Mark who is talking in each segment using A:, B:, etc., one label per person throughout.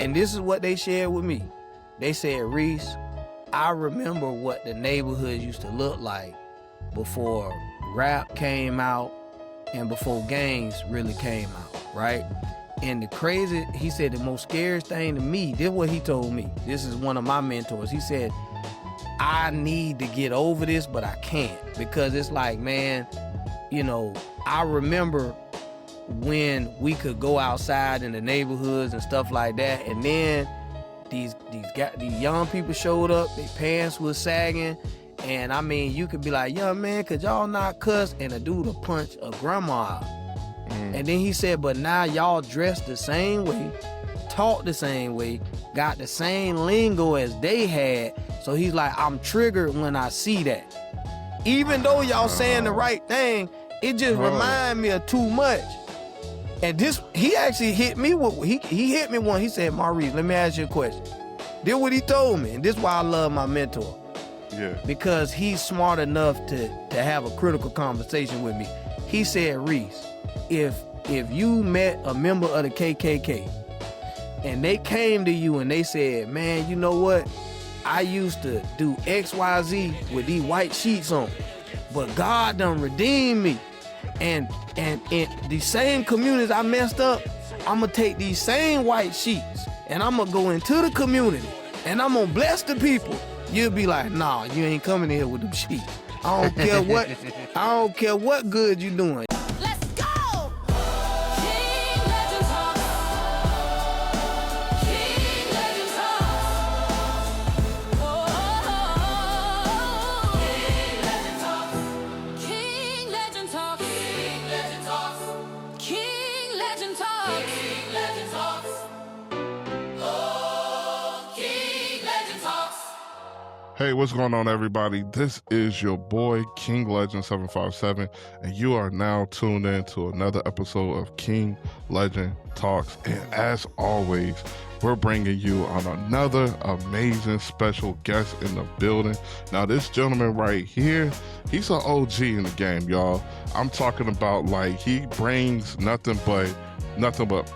A: And this is what they shared with me. They said, Reece, I remember what the neighborhood used to look like before rap came out and before gangs really came out, right? And he said the most scariest thing to me, this is what he told me. This is one of my mentors. He said, I need to get over this, but I can't. Because it's like, man, you know, I remember when we could go outside in the neighborhoods and stuff like that, and then these young people showed up, their pants was sagging, and I mean, you could be like, young man, could y'all not cuss? And a dude will punch a grandma. And then he said, but now y'all dress the same way, talk the same way, got the same lingo as they had. So he's like, I'm triggered when I see that. Even though y'all saying the right thing, it just remind me of too much. And this, he actually hit me with, he hit me one. He said, Maurice, let me ask you a question. This what he told me, and this is why I love my mentor. Yeah. Because he's smart enough to have a critical conversation with me. He said, Reece, if you met a member of the KKK and they came to you and they said, man, you know what? I used to do XYZ with these white sheets on, but God done redeemed me. And in the same communities I messed up, I'm gonna take these same white sheets and I'm gonna go into the community and I'm gonna bless the people. You'll be like, nah, you ain't coming in here with them sheets. I don't care what good you doing.
B: Let's go! King Legend Talk. King Legend Talk. Oh, King Legend Talk. King Legend Talk. King Legend Talk. King Legend Talk. King Legend Talk. Oh, King Legend Talk.
C: Hey, what's going on, everybody? This is your boy, King Legend 757, and you are now tuned in to another episode of King Legend Talks. And as always, we're bringing you on another amazing special guest in the building. Now, this gentleman right here, he's an OG in the game, y'all. I'm talking about, like, he brings nothing but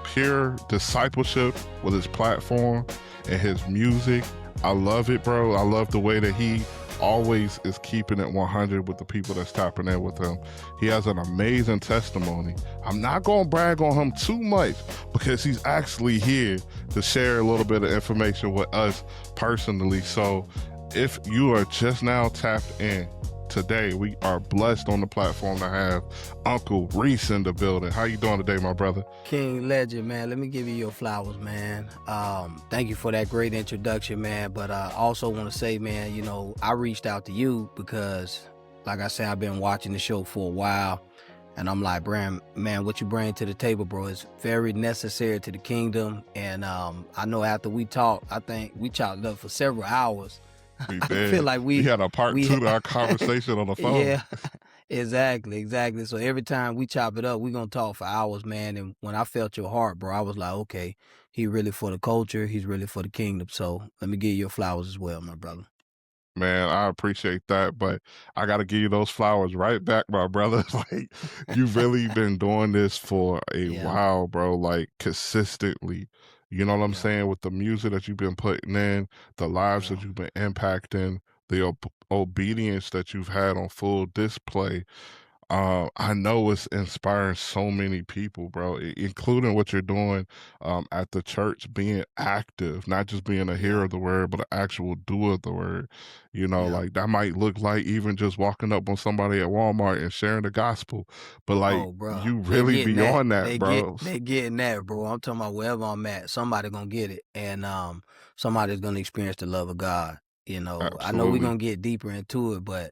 C: pure discipleship with his platform and his music. I love it, bro. I love the way that he always is keeping it 100 with the people that's tapping in with him. He has an amazing testimony. I'm not going to brag on him too much because he's actually here to share a little bit of information with us personally. So if you are just now tapped in, today we are blessed on the platform to have Uncle Reece in the building. How you doing today, my brother?
A: King Legend, man, let me give you your flowers, man. Thank you for that great introduction, man. But I also want to say, man, you know, I reached out to you because, like I said, I've been watching the show for a while. And I'm like, man, what you bring to the table, bro, is very necessary to the kingdom. And I know after we talked, I think we chopped up for several hours. I feel like we
C: had a part two to our conversation on the phone.
A: Yeah, exactly. So every time we chop it up, we're going to talk for hours, man. And when I felt your heart, bro, I was like, okay, he really for the culture. He's really for the kingdom. So let me give you your flowers as well, my brother.
C: Man, I appreciate that, but I got to give you those flowers right back, my brother. Like, you've really been doing this for a while, bro, like consistently. You know what I'm saying? With the music that you've been putting in, the lives that you've been impacting, the obedience that you've had on full display. I know it's inspiring so many people, bro, including what you're doing at the church, being active, not just being a hearer of the word, but an actual doer of the word. You know, like that might look like even just walking up on somebody at Walmart and sharing the gospel, but like you really be on that, bro.
A: They getting that, bro. I'm talking about wherever I'm at, somebody gonna get it, and somebody's gonna experience the love of God. You know,
C: Absolutely.
A: I know we're gonna get deeper into it, but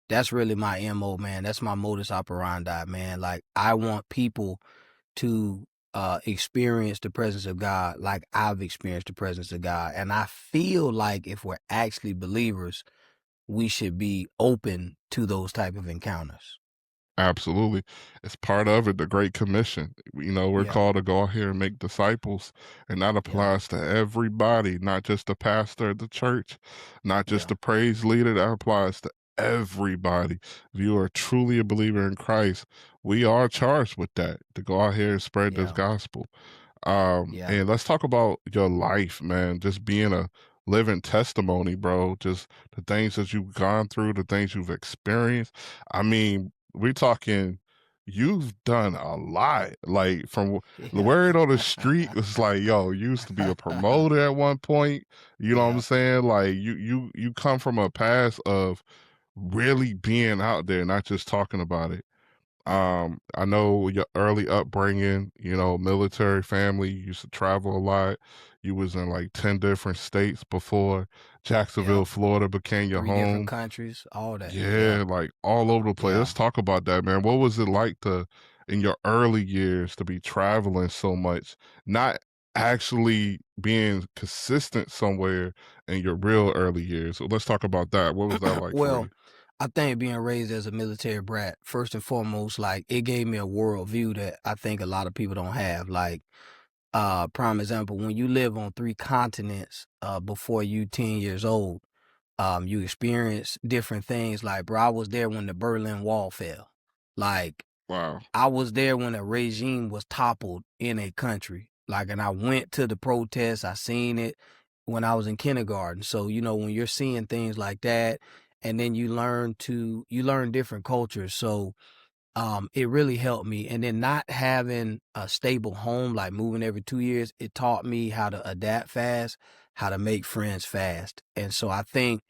A: that's really my MO, man. That's my modus operandi, man. Like, I want people to experience the presence of God like I've experienced the presence of God. And I feel like if we're actually believers, we should be open to those type of encounters.
C: Absolutely. It's part of it, the Great Commission. You know, we're called to go out here and make disciples, and that applies to everybody, not just the pastor of the church, not just the praise leader. That applies to everybody. If you are truly a believer in Christ, we are charged with that, to go out here and spread this gospel.
A: Yeah.
C: And let's talk about your life, man. Just being a living testimony, bro. Just the things that you've gone through, the things you've experienced. I mean, we're talking, you've done a lot. Like from the
A: Yeah.
C: word on the street was like, yo, you used to be a promoter at one point. You know what I'm
A: Yeah.
C: saying? Like you come from a past of really being out there, not just talking about it. I know your early upbringing, you know, military family, you used to travel a lot. You was in like 10 different states before
A: Yep.
C: Jacksonville, Florida became your
A: 3 different
C: home.
A: countries, all that. Yeah.
C: Yeah, like all over the place.
A: Yeah.
C: Let's talk about that, man. What was it like to, in your early years, to be traveling so much, not actually being consistent somewhere in your real early years? So let's talk about that. What was that like for
A: Well,
C: you?
A: I think being raised as a military brat, first and foremost, like it gave me a worldview that I think a lot of people don't have. Like, prime example, when you live on 3 continents, before you 10 years old, you experience different things. Like, bro, I was there when the Berlin Wall fell. Like,
C: Wow.
A: I was there when a regime was toppled in a country. Like, and I went to the protests. I seen it when I was in kindergarten. So, when you're seeing things like that, and then you learn different cultures. So, it really helped me. And then not having a stable home, like moving every 2 years, it taught me how to adapt fast, how to make friends fast. And so I think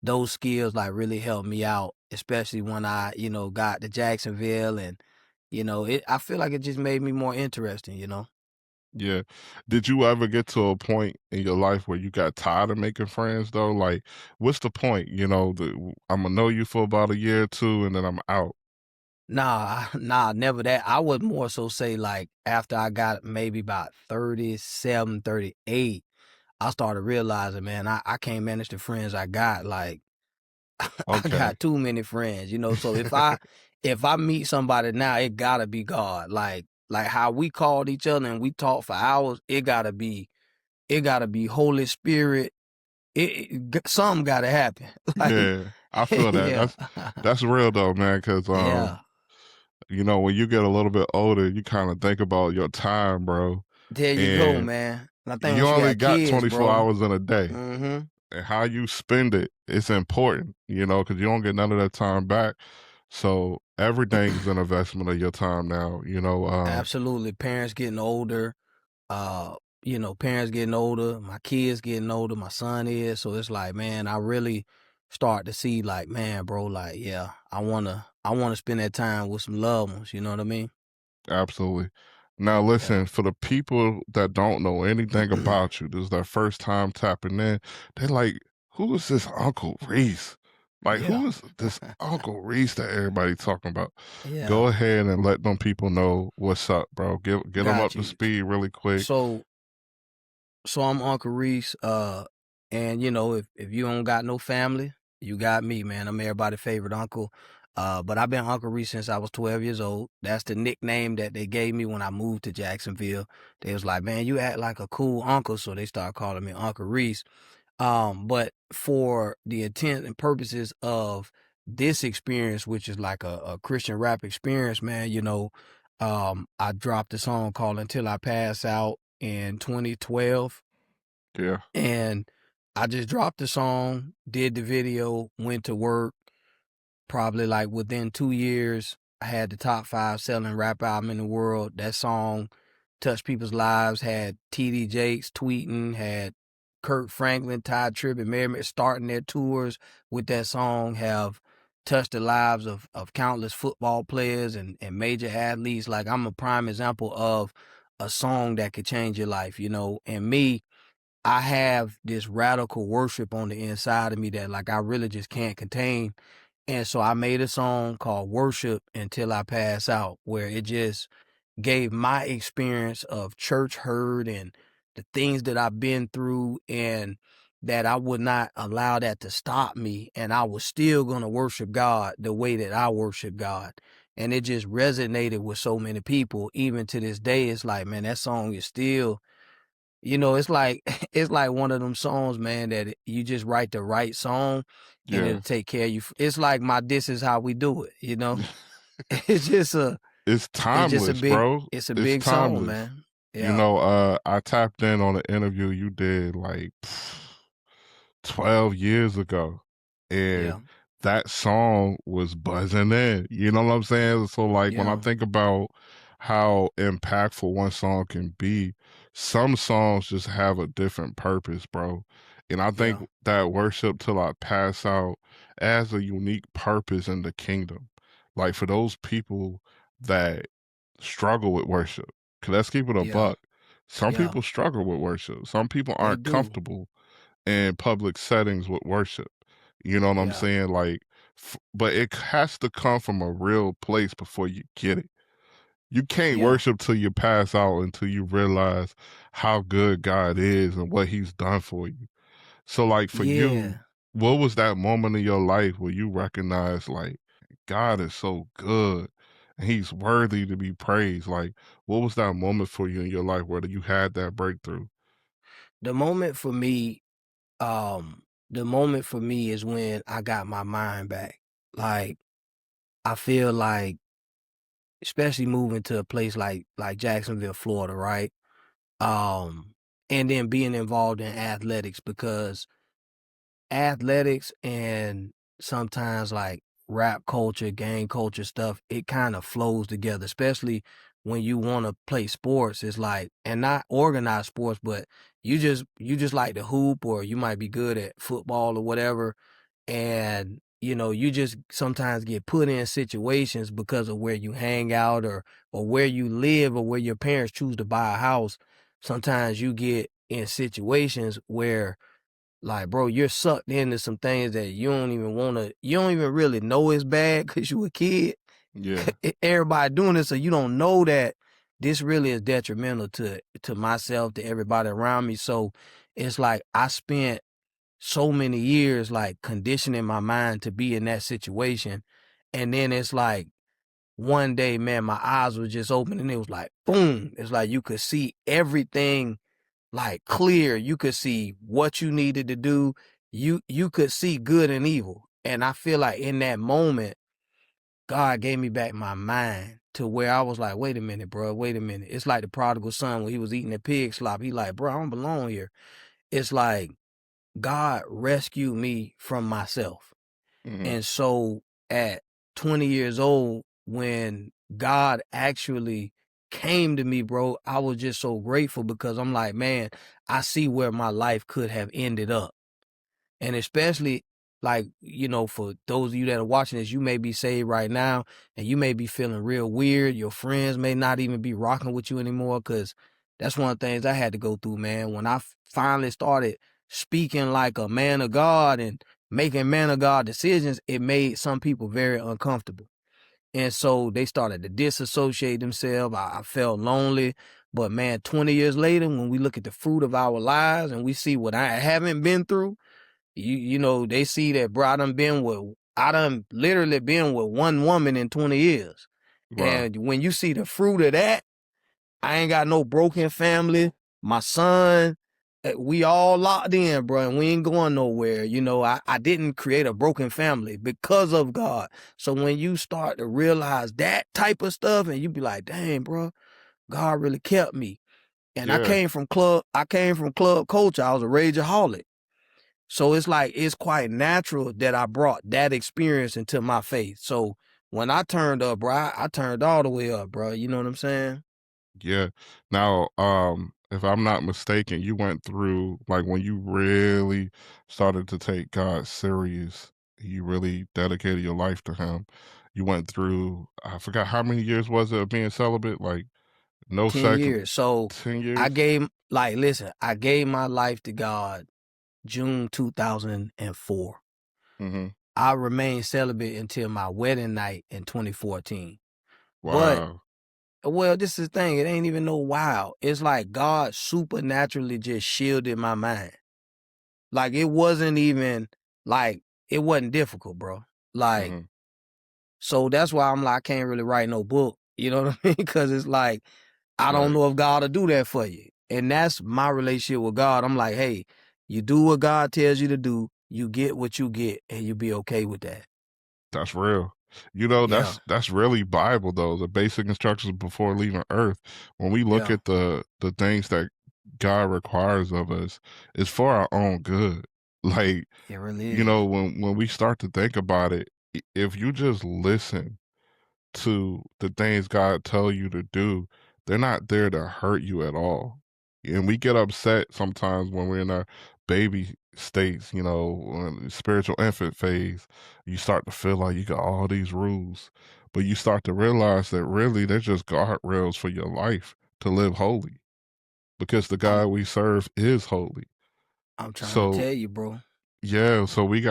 A: those skills like really helped me out, especially when I, got to Jacksonville and, I feel like it just made me more interesting.
C: Yeah. Did you ever get to a point in your life where you got tired of making friends though? Like, what's the point? I'm gonna know you for about a year or two and then I'm out.
A: Nah, never that. I would more so say like after I got maybe about 37, 38, I started realizing, man, I can't manage the friends I got. Like I
C: Okay.
A: got too many friends. So if I meet somebody now, it gotta be God. Like how we called each other and we talked for hours, it gotta be Holy Spirit. Something gotta happen. Like
C: Yeah, I feel that.
A: yeah.
C: That's real though, man, because
A: Yeah.
C: when you get a little bit older, you kind of think about your time, bro.
A: There you go,
C: And
A: man. And I think
C: you
A: once you
C: only
A: got
C: got
A: kids,
C: 24
A: bro.
C: hours in a day.
A: Mm-hmm.
C: And how you spend it, it's important, because you don't get none of that time back. So everything is an investment of your time now,
A: Absolutely. Parents getting older, my kids getting older, my son is. So it's like, man, I really start to see like, man, bro, like, yeah, I wanna spend that time with some loved ones, you know what I mean?
C: Absolutely. Now,
A: Yeah.
C: listen, for the people that don't know anything about you, this is their first time tapping in. They're like, who is this Uncle Reece? Like,
A: Yeah.
C: who is this Uncle Reece that everybody talking about?
A: Yeah.
C: Go ahead and let them people know what's up, bro. Get them up
A: Got
C: to
A: you.
C: speed really quick.
A: So So I'm Uncle Reece, and if you don't got no family, you got me, man. I'm everybody's favorite uncle. But I've been Uncle Reece since I was 12 years old. That's the nickname that they gave me when I moved to Jacksonville. They was like, man, you act like a cool uncle, so they started calling me Uncle Reece. But for the intent and purposes of this experience, which is like a Christian rap experience, man, I dropped a song called Until I Pass Out in 2012.
C: Yeah.
A: And I just dropped the song, did the video, went to work. Probably like within 2 years, I had the top 5 selling rap album in the world. That song touched people's lives, had TD Jakes tweeting, had Kirk Franklin, Ty Tribb, and Mary starting their tours with that song, have touched the lives of countless football players and major athletes. Like I'm a prime example of a song that could change your life. And me, I have this radical worship on the inside of me that like I really just can't contain. And so I made a song called Worship Until I Pass Out, where it just gave my experience of church hurt and the things that I've been through, and that I would not allow that to stop me. And I was still going to worship God the way that I worship God. And it just resonated with so many people. Even to this day, it's like, man, that song is still, it's like it's like one of them songs, man, that you just write the right song and
C: Yeah.
A: it'll take care of you. It's like my "This Is How We Do It." It's just a
C: It's
A: it's just a
C: timeless,
A: big
C: bro.
A: it's a
C: It's
A: big song,
C: timeless.
A: man. Yeah.
C: I tapped in on an interview you did like 12 years ago, and
A: Yeah.
C: that song was buzzing in. You know what I'm saying? So, like, when I
A: Yeah.
C: think about how impactful one song can be, some songs just have a different purpose, bro. And I think
A: Yeah.
C: that Worship Till I Pass Out has a unique purpose in the kingdom. Like, for those people that struggle with worship, because let's keep it a
A: Yeah.
C: buck. Some
A: Yeah.
C: people struggle with worship. Some people
A: They
C: aren't
A: do.
C: comfortable in public settings with worship. You know what I'm
A: Yeah.
C: saying? Like, but it has to come from a real place before you get it. You can't
A: Yeah.
C: worship till you pass out until you realize how good God is and what He's done for you. So, like, for you,
A: Yeah.
C: what was that moment in your life where you recognize, like, God is so good and He's worthy to be praised? Like, what was that moment for you in your life where you had that breakthrough?
A: The moment for me, um, the moment for me is when I got my mind back. Like, I feel like, especially moving to a place like Jacksonville, Florida, right? Um, and then being involved in athletics, because athletics and sometimes like rap culture, gang culture stuff, it kind of flows together, especially when you want to play sports. It's like, and not organized sports, but you just like to hoop, or you might be good at football or whatever. And you just sometimes get put in situations because of where you hang out, or where you live, or where your parents choose to buy a house. Sometimes you get in situations where, like, bro, you're sucked into some things that you don't even really know it's bad because you a kid.
C: Yeah,
A: Everybody doing it, so you don't know that this really is detrimental to myself, to everybody around me. So it's like I spent so many years like conditioning my mind to be in that situation. And then it's like one day, man, my eyes were just open and it was like, boom. It's like you could see everything like clear. You could see what you needed to do. You could see good and evil. And I feel like in that moment, God gave me back my mind to where I was like, wait a minute, bro, wait a minute. It's like the prodigal son when he was eating the pig slop. He like, bro, I don't belong here. It's like God rescued me from myself.
C: hmm,
A: And so at 20 years old, when God actually came to me, bro, I was just so grateful, because I'm like, man, I see where my life could have ended up. And especially, like, for those of you that are watching this, you may be saved right now and you may be feeling real weird. Your friends may not even be rocking with you anymore, because that's one of the things I had to go through, man. When I finally started speaking like a man of God and making man of God decisions, it made some people very uncomfortable. And so they started to disassociate themselves. I felt lonely. But man, 20 years later, when we look at the fruit of our lives and we see what I haven't been through, they see that, bro, I done literally been with one woman in 20 years.
C: wow,
A: And when you see the fruit of that, I ain't got no broken family. My son, we all locked in, bro, and we ain't going nowhere. I didn't create a broken family because of God. So when you start to realize that type of stuff, and you be like, dang, bro, God really kept me. And
C: yeah.
A: I came from club culture. I was a rageaholic. So it's like, it's quite natural that I brought that experience into my faith. So when I turned up, bro, I turned all the way up, bro. You know what I'm saying?
C: Yeah. Now, if I'm not mistaken, you went through like when you really started to take God serious, you really dedicated your life to Him. You went through, I forgot how many years was it of being celibate? Like no
A: 10
C: sex,
A: years. So
C: 10 years?
A: listen, I gave my life to God June 2004.
C: Mm-hmm.
A: I remained celibate until my wedding night in 2014. But,
C: Wow.
A: well, this is the thing. It ain't even no wow. It's like God supernaturally just shielded my mind. Like, it wasn't even, like, it wasn't difficult, bro. Like,
C: Mm-hmm.
A: so that's why I'm like, I can't really write no book. You know what I mean? Because it's like, I don't
C: Right.
A: know if God will do that for you. And that's my relationship with God. I'm like, hey, you do what God tells you to do, you get what you get, and you be okay with that.
C: That's real.
A: Yeah,
C: That's really Bible though. The basic instructions before leaving Earth. When we look
A: yeah,
C: at the things that God requires of us, it's for our own good. Like,
A: it really is.
C: when we start to think about it, if you just listen to the things God tell you to do, they're not there to hurt you at all. And we get upset sometimes when we're in our baby states, spiritual infant phase. You start to feel like you got all these rules, but you start to realize that really they're just guardrails for your life to live holy because the
A: I'm
C: God we serve is holy.
A: I'm trying to
C: So
A: tell you, bro.
C: yeah, so we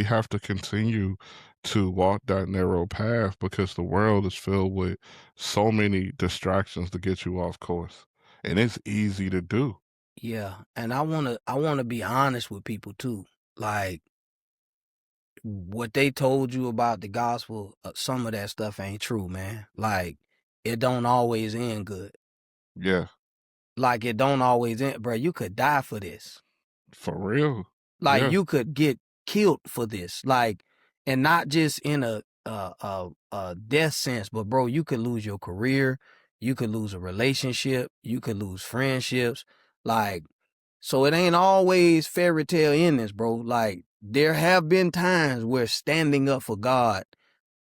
C: have to continue to walk that narrow path because the world is filled with so many distractions to get you off course. And it's easy to do.
A: Yeah, and I wanna be honest with people too. Like what they told you about the gospel, some of that stuff ain't true, man. Like it don't always end good.
C: Yeah,
A: Like it don't always end, bro. You could die for this.
C: for real.
A: Like
C: Yeah.
A: you could get killed for this. Like, and not just in a death sense, but bro, you could lose your career, you could lose a relationship, you could lose friendships. Like, so it ain't always fairy tale endings, bro. Like there have been times where standing up for God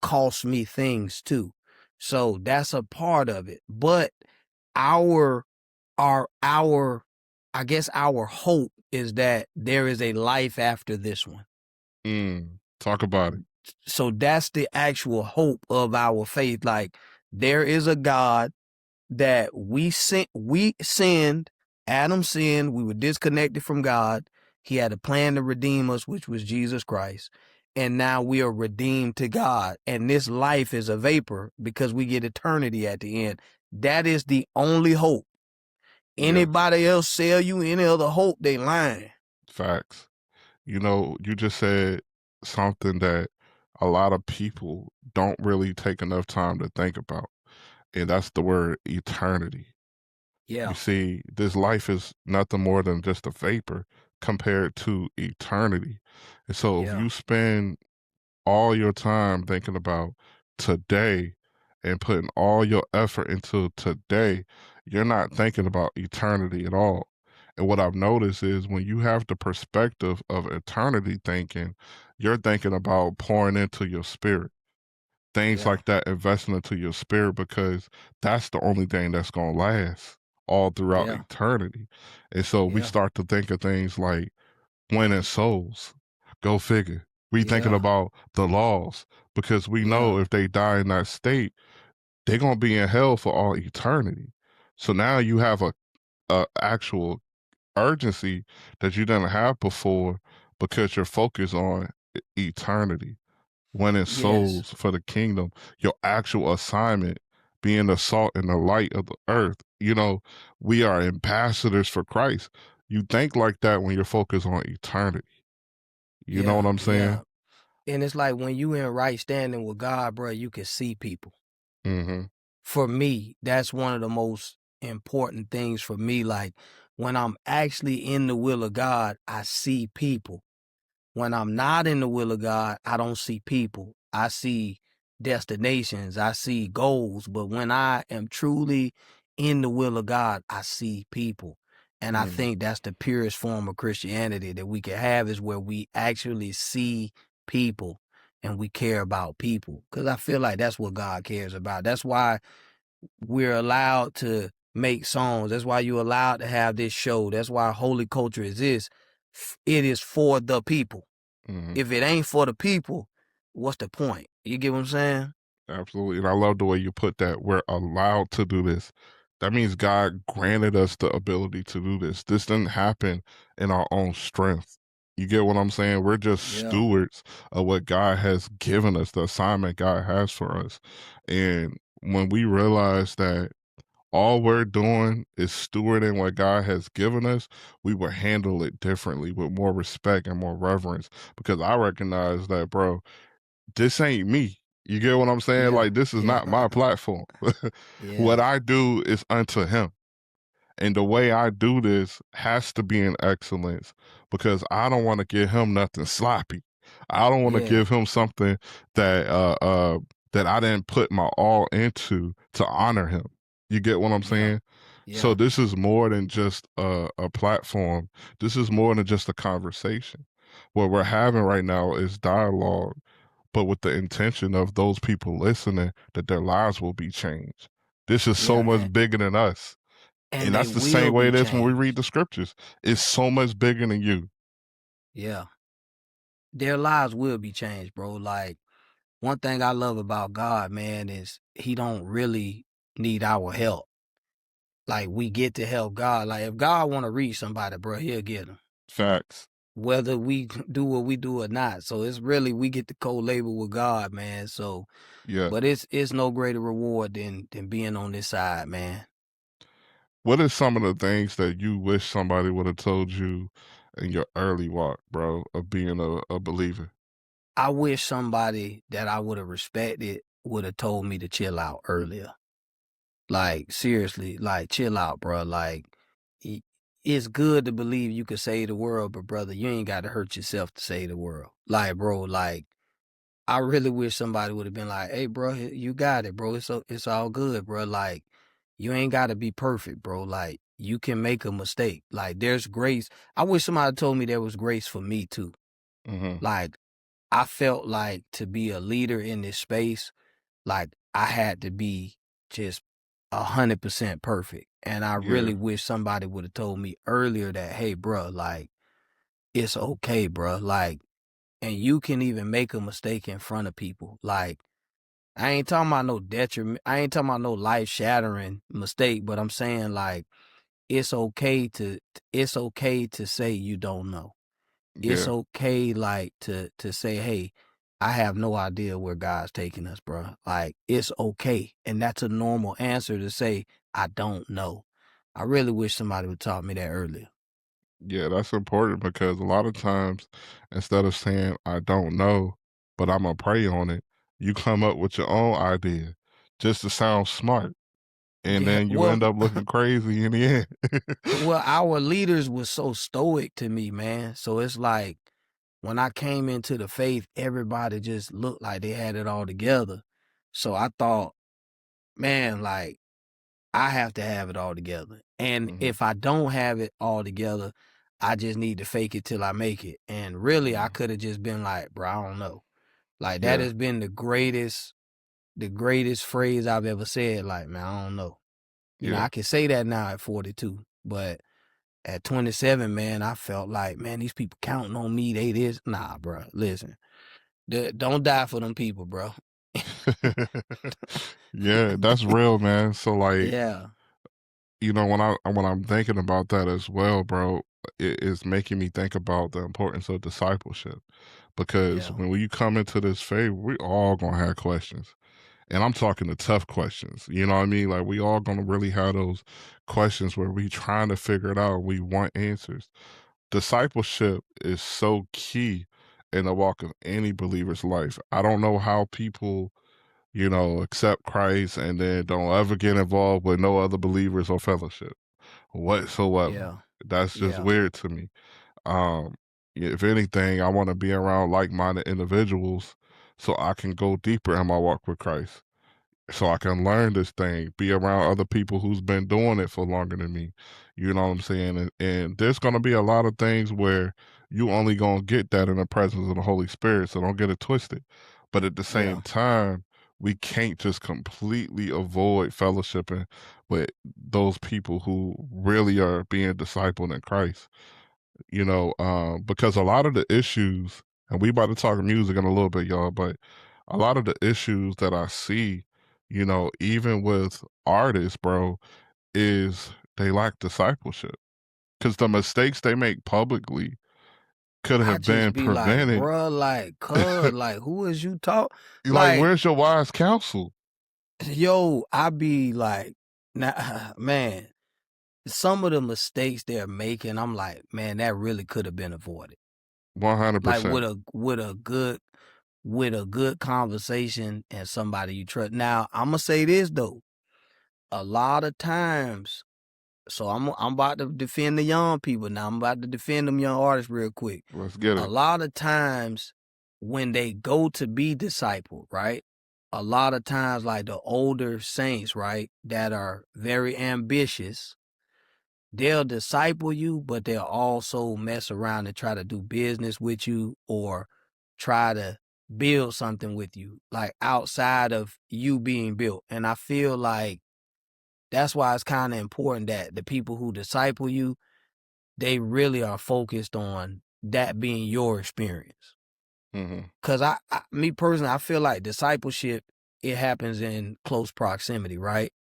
A: cost me things too. So that's a part of it. But our our I guess our hope is that there is a life after this one.
C: Talk about it.
A: So that's the actual hope of our faith. Like there is a God that we sinned, Adam sinned, we were disconnected from God. He had a plan to redeem us, which was Jesus Christ. And now we are redeemed to God. And this life is a vapor because we get eternity at the end. That is the only hope.
C: Yes.
A: Anybody else sell you any other hope, they lying.
C: Facts. You just said something that a lot of people don't really take enough time to think about. And that's the word eternity. You
A: Yeah,
C: see, this life is nothing more than just a vapor compared to eternity. And so if
A: yeah,
C: you spend all your time thinking about today and putting all your effort into today, you're not thinking about eternity at all. And what I've noticed is when you have the perspective of eternity thinking, you're thinking about pouring into your spirit, things
A: yeah,
C: like that, investing into your spirit because that's the only thing that's going to last all throughout
A: yeah,
C: eternity. And so we
A: yeah,
C: start to think of things like winning souls. Go figure. We thinking
A: yeah,
C: about the laws because we
A: yeah,
C: know if they die in that state, they're going to be in hell for all eternity. So now you have a actual urgency that you didn't have before because you're focused on eternity, winning
A: yes,
C: souls for the kingdom, your actual assignment, being the salt and the light of the earth. We are ambassadors for Christ. You think like that when you're focused on eternity. You know what
A: yeah,
C: I'm saying?
A: yeah. And it's like when you in right standing with God, bro, you can see people.
C: Mm-hmm.
A: For me, that's one of the most important things for me. Like when I'm actually in the will of God, I see people. When I'm not in the will of God, I don't see people. I see destinations, I see goals. But when I am truly in the will of God, I see people. And I
C: Mm-hmm.
A: think that's the purest form of Christianity that we can have is where we actually see people and we care about people. Because I feel like that's what God cares about. That's why we're allowed to make songs. That's why you're allowed to have this show. That's why holy culture exists. It is for the people.
C: Mm-hmm.
A: If it ain't for the people, what's the point? You get what I'm saying?
C: Absolutely. And I love the way you put that. We're allowed to do this. That means God granted us the ability to do this. This didn't happen in our own strength. You get what I'm saying? We're just
A: Yeah.
C: stewards of what God has given us, the assignment God has for us. And when we realize that all we're doing is stewarding what God has given us, we will handle it differently with more respect and more reverence. Because I recognize that, bro, this ain't me. You get what I'm saying?
A: Yeah.
C: Like, this is
A: Yeah.
C: not my platform. What
A: Yeah.
C: I do is unto him. And the way I do this has to be in excellence because I don't want to give him nothing sloppy. I don't want to
A: Yeah,
C: give him something that that I didn't put my all into to honor him. You get what I'm
A: yeah,
C: saying? So
A: yeah,
C: this is more than just a platform. This is more than just a conversation. What we're having right now is dialogue, but with the intention of those people listening that their lives will be changed. This is so
A: yeah,
C: much bigger than us.
A: and
C: And
A: they
C: that's the same
A: will
C: way
A: be
C: it is when we read
A: changed.
C: the scriptures. It's so much bigger than you.
A: Yeah, their lives will be changed, bro. Like one thing I love about God, man, is He don't really need our help. Like we get to help God. Like if God want to reach somebody, bro, He'll get them.
C: Facts.
A: Whether we do what we do or not. So it's really we get to co-labor with God, man. So,
C: Yeah.
A: but it's no greater reward than being on this side, man.
C: What is some of the things that you wish somebody would have told you in your early walk, bro, of being a believer?
A: I wish somebody that I would have respected would have told me to chill out earlier. Like seriously, like chill out, bro. Like i- it's good to believe you could save the world, but brother, you ain't got to hurt yourself to save the world. Like, bro, like I really wish somebody would have been like, "Hey, bro, you got it, bro. It's all good, bro. Like, you ain't got to be perfect, bro. Like, you can make a mistake. Like, there's grace. I wish somebody told me there was grace for me too.
C: Mm-hmm.
A: Like, I felt like to be a leader in this space, like I had to be just 100% perfect. And I
C: Yeah.
A: really wish somebody would have told me earlier that, hey, bro, like it's okay, bro. Like, and you can even make a mistake in front of people. Like, I ain't talking about no detriment. I ain't talking about no life shattering mistake, but I'm saying like it's okay to say you don't know. It's
C: Yeah.
A: okay like to say, hey, I have no idea where God's taking us, bro. Like it's okay, and that's a normal answer to say I don't know. I really wish somebody would taught me that earlier.
C: Yeah, that's important because a lot of times instead of saying I don't know, but I'm gonna pray on it, you come up with your own idea just to sound smart. And
A: Yeah,
C: then you
A: well,
C: end up looking crazy in the end.
A: well, our leaders was so stoic to me, man. So it's like when I came into the faith, everybody just looked like they had it all together. So I thought, man, like I have to have it all together. And
C: Hmm.
A: if I don't have it all together, I just need to fake it till I make it. And really, I
C: Hmm.
A: could have just been like, bro, I don't know. Like that
C: Yeah.
A: has been the greatest phrase I've ever said. Like, man, I don't know. You know,
C: Yeah.
A: I can say that now at 42, but at 27, man, I felt like, man, these people counting on me. They this. Nah, bro. Listen, don't die for them people, bro.
C: Yeah, that's real, man. So like,
A: Yeah,
C: when I'm thinking about that as well, bro, it is making me think about the importance of discipleship. Because
A: yeah,
C: when you come into this faith, we all gonna have questions. And I'm talking the tough questions. You know what I mean? Like we all gonna really have those questions where we trying to figure it out. We want answers. Discipleship is so key in the walk of any believer's life. I don't know how people, accept Christ and then don't ever get involved with no other believers or fellowship whatsoever.
A: yeah,
C: That's just
A: yeah,
C: weird to me. Um, if anything, I want to be around like-minded individuals so I can go deeper in my walk with Christ, so I can learn this thing, be around other people who's been doing it for longer than me. You know what I'm saying? And there's going to be a lot of things where you only going to get that in the presence of the Holy Spirit, so don't get it twisted. But at the same
A: yeah,
C: time, we can't just completely avoid fellowshipping with those people who really are being discipled in Christ. Because a lot of the issues, and we about to talk music in a little bit, y'all, but a lot of the issues that I see, even with artists, bro, is they lack discipleship. Because the mistakes they make publicly could
A: I
C: have
A: just
C: been
A: be like,
C: prevented.
A: bruh, like, cuz, like, who is you talk?
C: Like,
A: Like,
C: where's your wise counsel?
A: yo, I be like, nah, man, some of the mistakes they're making, I'm like, man, that really could have been avoided. Like
C: 100%.
A: with a good conversation and somebody you trust. Now, I'm gonna say this though. A lot of times, so I'm about to defend the young people now. I'm about to defend them young artists real quick.
C: Let's get
A: A
C: it.
A: lot of times when they go to be discipled, right? A lot of times, like the older saints, right, that are very ambitious, they'll disciple you, but they'll also mess around and try to do business with you or try to build something with you, like outside of you being built. And I feel like that's why it's kind of important that the people who disciple you, they really are focused on that being your experience.
C: Mm-hmm.
A: Cause me personally, I feel like discipleship, it happens in close proximity, right?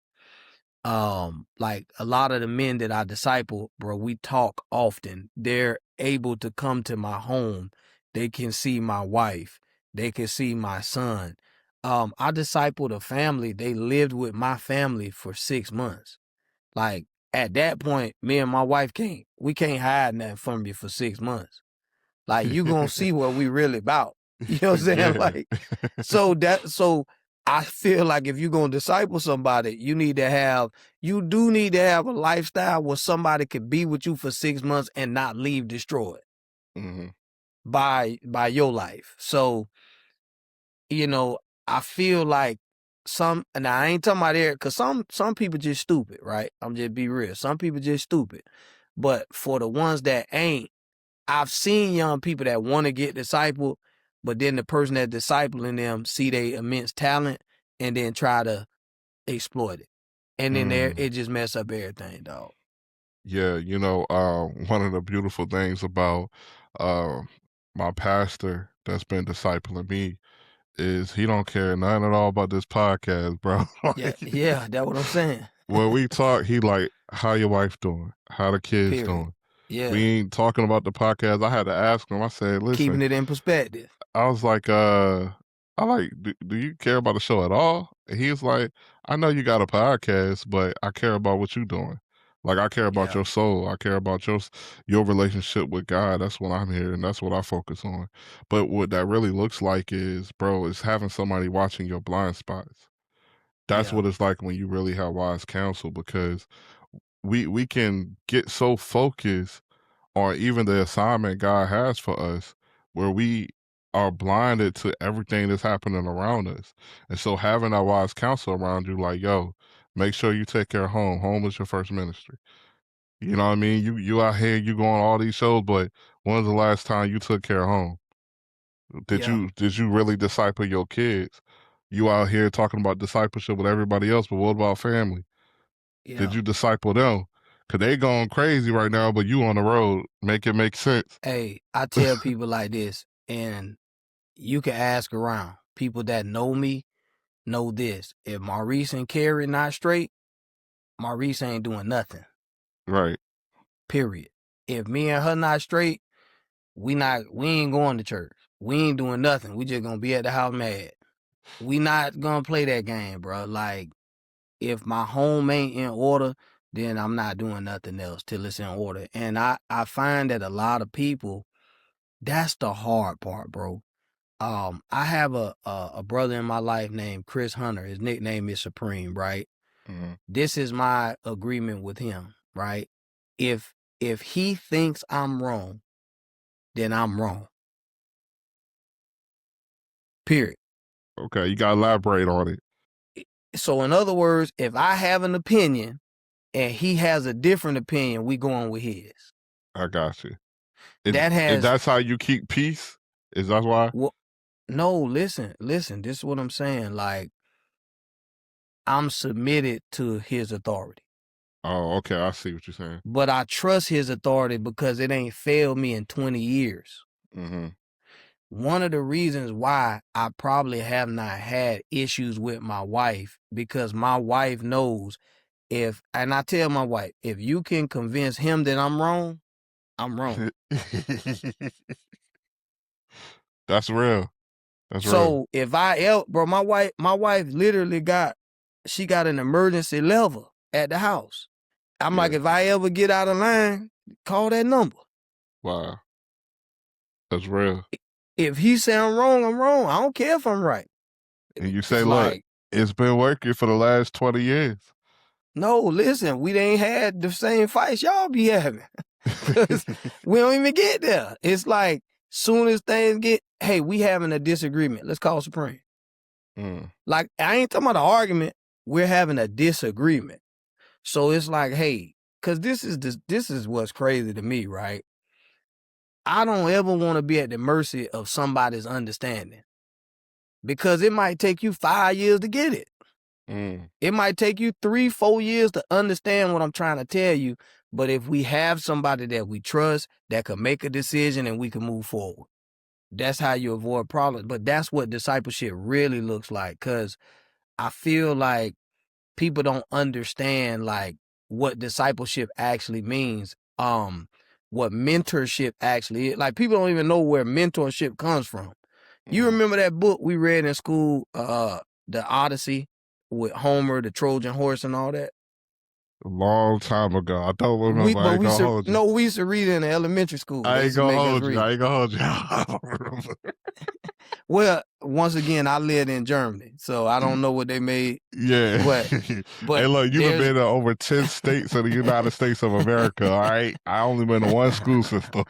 A: Like a lot of the men that I disciple, bro, we talk often. They're able to come to my home. They can see my wife. They can see my son. I discipled a family. They lived with my family for 6 months. Like at that point, me and my wife we can't hide nothing from you for 6 months. Like you gonna see what we really about. You know what I'm saying?
C: Yeah.
A: Like, so I feel like if you're gonna disciple somebody, you do need to have a lifestyle where somebody could be with you for 6 months and not leave destroyed
C: Mm-hmm.
A: by your life. So, I feel like and I ain't talking about there, cause some people just stupid, right? I'm just be real. Some people just stupid. But for the ones that ain't, I've seen young people that want to get discipled, but then the person that's discipling them see their immense talent and then try to exploit it. And then it just mess up everything, dog.
C: Yeah, one of the beautiful things about my pastor that's been discipling me is he don't care nothing at all about this podcast, bro.
A: Yeah, that's what I'm saying.
C: When we talk, he like, how your wife doing? How the kids
A: Period.
C: doing?
A: Yeah.
C: We ain't talking about the podcast. I had to ask him. I said, listen,
A: Keeping it in perspective.
C: I was like, do you care about the show at all? And he was like, I know you got a podcast, but I care about what you're doing. Like I care about
A: Yeah.
C: your soul. I care about your relationship with God. That's what I'm here, and that's what I focus on. But what that really looks like is, bro, is having somebody watching your blind spots. That's
A: Yeah.
C: what it's like when you really have wise counsel, because we can get so focused on even the assignment God has for us, where we are blinded to everything that's happening around us. And so having that wise counsel around you, like, yo, make sure you take care of home. Home is your first ministry. You know what I mean? You out here, you go on all these shows, but when's the last time you took care of home? Did
A: Yeah.
C: you really disciple your kids? You out here talking about discipleship with everybody else, but what about family?
A: Yeah.
C: Did you disciple them? Cause they going crazy right now, but you on the road. Make it make sense.
A: Hey, I tell people like this, and you can ask around. People that know me know this. If Maurice and Carrie not straight, Maurice ain't doing nothing.
C: Right.
A: Period. If me and her not straight, we ain't going to church. We ain't doing nothing. We just gonna be at the house mad. We not gonna play that game, bro. Like, if my home ain't in order, then I'm not doing nothing else till it's in order. And I find that a lot of people, that's the hard part, bro. I have a brother in my life named Chris Hunter. His nickname is Supreme, right?
C: Mm-hmm.
A: This is my agreement with him, right? If he thinks I'm wrong, then I'm wrong. Period.
C: Okay, you gotta elaborate on it.
A: So in other words, if I have an opinion and he has a different opinion, we going with his.
C: I got you.
A: That
C: that's how you keep peace? Is that why?
A: Well, no, listen. This is what I'm saying. Like, I'm submitted to his authority.
C: Oh, okay. I see what you're saying.
A: But I trust his authority because it ain't failed me in 20 years.
C: Mm-hmm.
A: One of the reasons why I probably have not had issues with my wife, because my wife knows and I tell my wife, if you can convince him that I'm wrong, I'm wrong.
C: That's real. That's real.
A: So if bro, my wife literally got an emergency level at the house. I'm like, if I ever get out of line, call that number.
C: Wow. That's real.
A: If he say I'm wrong, I'm wrong. I don't care if I'm right.
C: And you say,
A: It's
C: look,
A: like,
C: it's been working for the last 20 years.
A: no, listen, we ain't had the same fights y'all be having. 'Cause we don't even get there. It's like, Soon as things get, hey, we having a disagreement. Let's call Supreme. Like, I ain't talking about an argument. We're having a disagreement. So it's like, hey, because this is what's crazy to me, right? I don't ever want to be at the mercy of somebody's understanding, because it might take you 5 years to get it. It might take you 3-4 years to understand what I'm trying to tell you. But if we have somebody that we trust that can make a decision and we can move forward, that's how you avoid problems. But that's what discipleship really looks like, because I feel like people don't understand like what discipleship actually means. What mentorship actually is. Like, people don't even know where mentorship comes from. You remember that book we read in school, The Odyssey, with Homer, the Trojan horse, and all that?
C: A long time ago. I don't remember. I ain't gonna hold you.
A: No, we used to read it in elementary school.
C: I ain't gonna hold you. I don't remember.
A: Well, once again, I lived in Germany, so I don't know what they made.
C: Yeah.
A: But
C: hey, look, you've been to over 10 states of the United States of America, all right? I only been to one school system.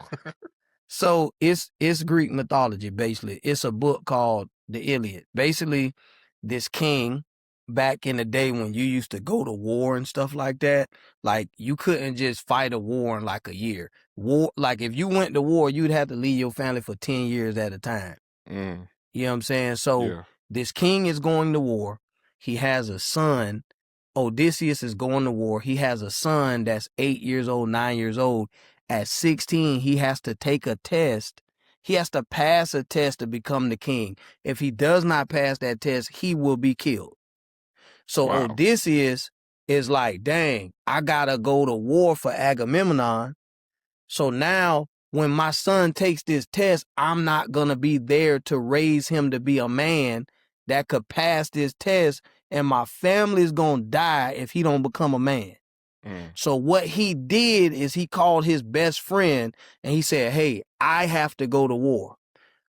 A: So it's Greek mythology, basically. It's a book called The Iliad. Basically, this king, back in the day when you used to go to war and stuff like that, like, you couldn't just fight a war in like a year. War, like, if you went to war, you'd have to leave your family for 10 years at a time. You know what I'm saying? So this king is going to war. He has a son. Odysseus is going to war. He has a son that's 8 years old, 9 years old. At 16, he has to take a test. He has to pass a test to become the king. If he does not pass that test, he will be killed. So Odysseus is like, dang, I gotta go to war for Agamemnon. So now, when my son takes this test, I'm not going to be there to raise him to be a man that could pass this test, and my family's going to die if he don't become a man. So what he did is he called his best friend and he said, hey, I have to go to war,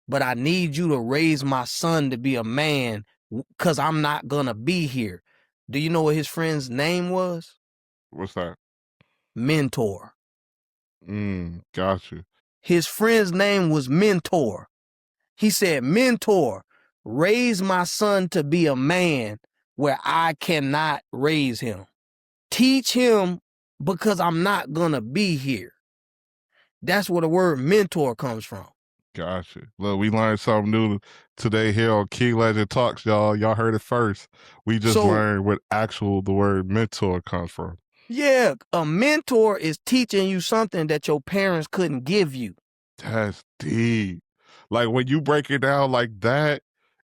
A: but I need you to raise my son to be a man because I'm not going to be here. Do you know what his friend's name was?
C: What's that?
A: Mentor.
C: Got you.
A: His friend's name was Mentor. He said, Mentor, raise my son to be a man where I cannot raise him. Teach him because I'm not going to be here. That's where the word mentor comes from.
C: Gotcha. Look, we learned something new today here on King Legend Talks, y'all. Y'all heard it first. We just learned what the word mentor comes from.
A: Yeah, a mentor is teaching you something that your parents couldn't give you.
C: That's deep. Like, when you break it down like that,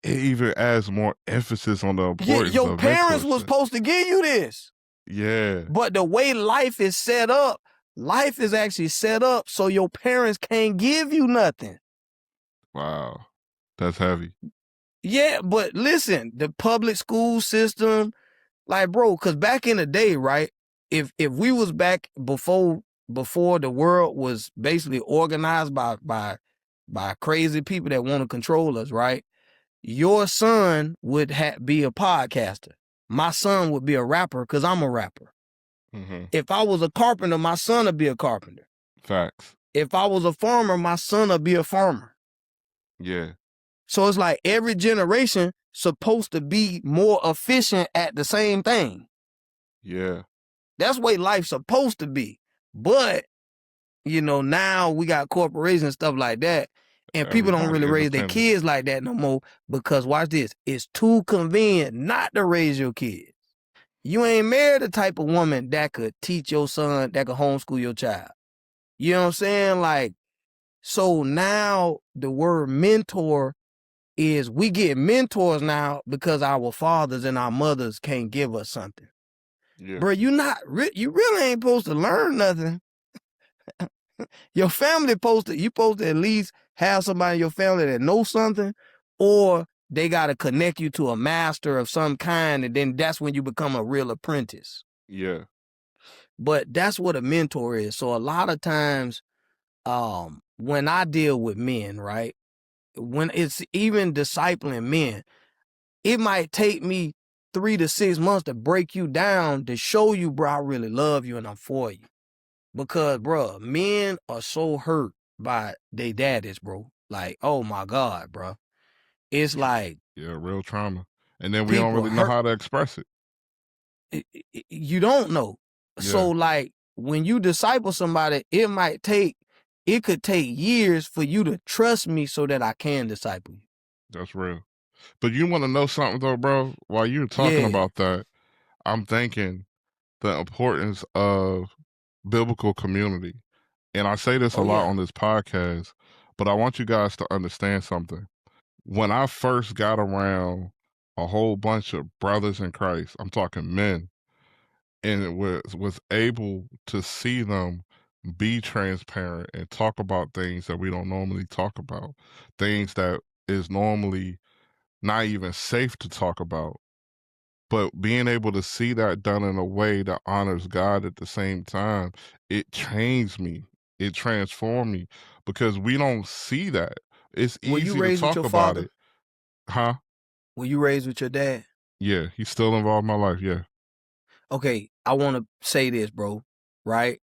C: it even adds more emphasis on the importance of
A: your parents was supposed to give you this.
C: Yeah.
A: But the way life is set up, life is actually set up so your parents can't give you nothing.
C: Wow. That's heavy.
A: Yeah, but listen, the public school system, like, bro, because back in the day, right, if we was back before the world was basically organized by crazy people that want to control us, right, your son would be a podcaster. My son would be a rapper because I'm a rapper. If I was a carpenter, my son would be a carpenter.
C: Facts.
A: If I was a farmer, my son would be a farmer.
C: Yeah.
A: So it's like every generation supposed to be more efficient at the same thing.
C: Yeah.
A: That's the way life's supposed to be. But, you know, now we got corporations and stuff like that, and people don't really raise their kids like that no more because, watch this, it's too convenient not to raise your kids. You ain't married the type of woman that could teach your son, that could homeschool your child. You know what I'm saying? Like, so now the word mentor is, we get mentors now because our fathers and our mothers can't give us something.
C: Yeah.
A: Bro, you really ain't supposed to learn nothing. Your family you supposed to at least have somebody in your family that knows something, or they got to connect you to a master of some kind, and then that's when you become a real apprentice.
C: Yeah.
A: But that's what a mentor is. So a lot of times, when I deal with men, right, when it's even discipling men, it might take me 3 to 6 months to break you down to show you, bro, I really love you and I'm for you. Because, bro, men are so hurt by they daddies, bro. Like, oh my God, bro. It's like
C: Yeah, real trauma. And then we don't
A: people
C: really know
A: hurt.
C: how to express it.
A: You don't know.
C: Yeah,
A: So like when you disciple somebody, it could take years for you to trust me so that I can disciple you.
C: that's real. But you want to know something though, bro? While you're talking
A: Yeah.
C: about that, I'm thinking the importance of biblical community. And I say this a
A: Oh
C: lot
A: yeah.
C: on this podcast, but I want you guys to understand something. When I first got around a whole bunch of brothers in Christ, I'm talking men, and it was able to see them be transparent and talk about things that we don't normally talk about, things that is normally not even safe to talk about. But being able to see that done in a way that honors God at the same time, it changed me. It transformed me because we don't see that. It's
A: Were you
C: easy to
A: raised with
C: talk
A: your
C: about
A: father?
C: it. Huh?
A: Were you raised with your dad?
C: Yeah, he's still involved in my life. Yeah.
A: Okay, I want to say this, bro, right?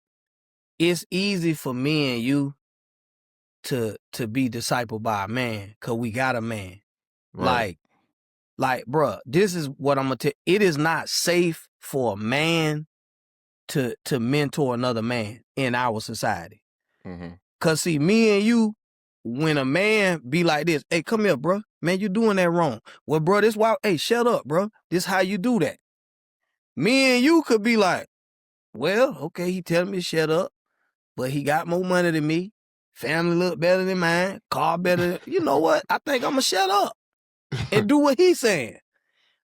A: It's easy for me and you to be discipled by a man because we got a man.
C: Right.
A: Bruh, this is what I'm gonna tell. It is not safe for a man to mentor another man in our society.
C: Mm-hmm.
A: Cause see, me and you, when a man be like this, hey, come here, bruh. Man, you doing that wrong. Well, bruh, this why, hey, shut up, bruh. This how you do that. Me and you could be like, well, okay, he telling me to shut up, but he got more money than me. Family look better than mine. Car better than, you know what? I think I'm gonna shut up and do what he's saying.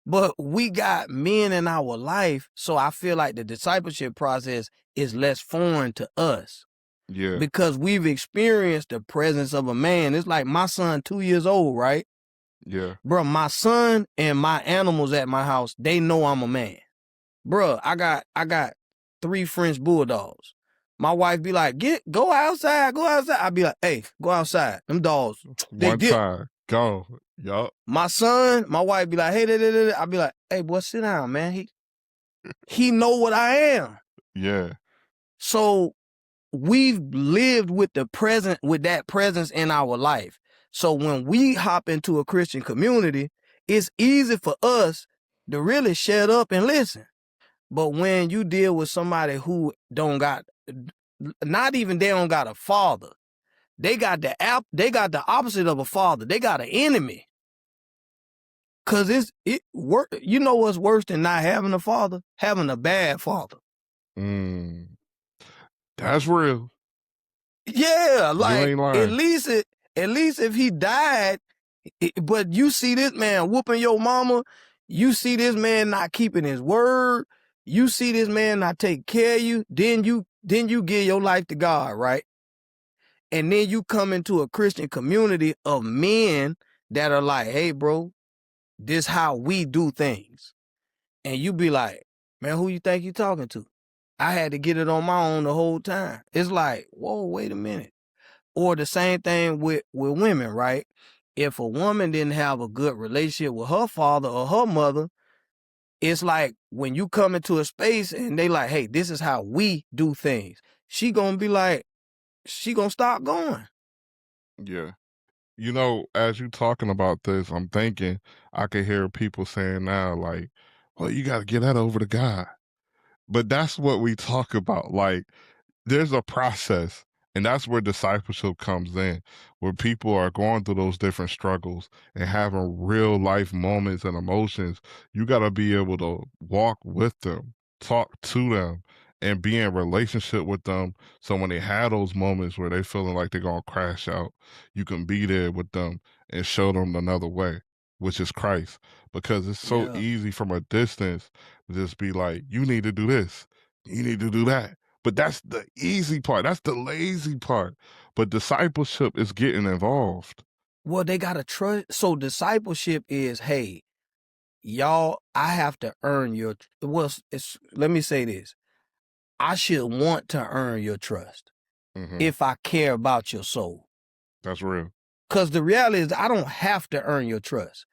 A: But we got men in our life, so I feel like the discipleship process is less foreign to us
C: Yeah.
A: because we've experienced the presence of a man. It's like my son, 2 years old, right?
C: Yeah.
A: Bro, my son and my animals at my house, they know I'm a man. Bro, I got 3 French bulldogs. My wife be like, go outside. I be like, hey, go outside. Them dogs, they
C: One
A: dip.
C: time. Go. Yup.
A: My son, my wife be like, hey, I be like, hey, boy, sit down, man. He know what I am.
C: Yeah.
A: So we've lived with that presence in our life. So when we hop into a Christian community, it's easy for us to really shut up and listen. But when you deal with somebody who don't got, not even they don't got a father, they got the opposite of a father. They got an enemy. Cause you know what's worse than not having a father? Having a bad father.
C: That's real.
A: Yeah,
C: You
A: like
C: ain't
A: at
C: lying.
A: least if he died, but you see this man whooping your mama, you see this man not keeping his word, you see this man not taking care of you, then you give your life to God, right? And then you come into a Christian community of men that are like, hey, bro, this how we do things. And you be like, man, who you think you talking to? I had to get it on my own the whole time. It's like, whoa, wait a minute. Or the same thing with women, right? If a woman didn't have a good relationship with her father or her mother, it's like when you come into a space and they like, hey, this is how we do things. She gonna be like, she gonna stop going.
C: Yeah. You know, as you talking about this, I'm thinking I could hear people saying now, like, well, you got to get that over to God. But that's what we talk about. Like, there's a process, and that's where discipleship comes in, where people are going through those different struggles and having real life moments and emotions. You got to be able to walk with them, talk to them, and be in relationship with them. So when they have those moments where they feeling like they're gonna crash out, you can be there with them and show them another way, which is Christ. Because it's so
A: Yeah.
C: easy from a distance to just be like, you need to do this, you need to do that. But that's the easy part. That's the lazy part. But discipleship is getting involved.
A: Well, they gotta trust. So discipleship is, hey, y'all, I have to earn your. Well, let me say this. I should want to earn your trust if I care about your soul.
C: That's real.
A: Because the reality is, I don't have to earn your trust.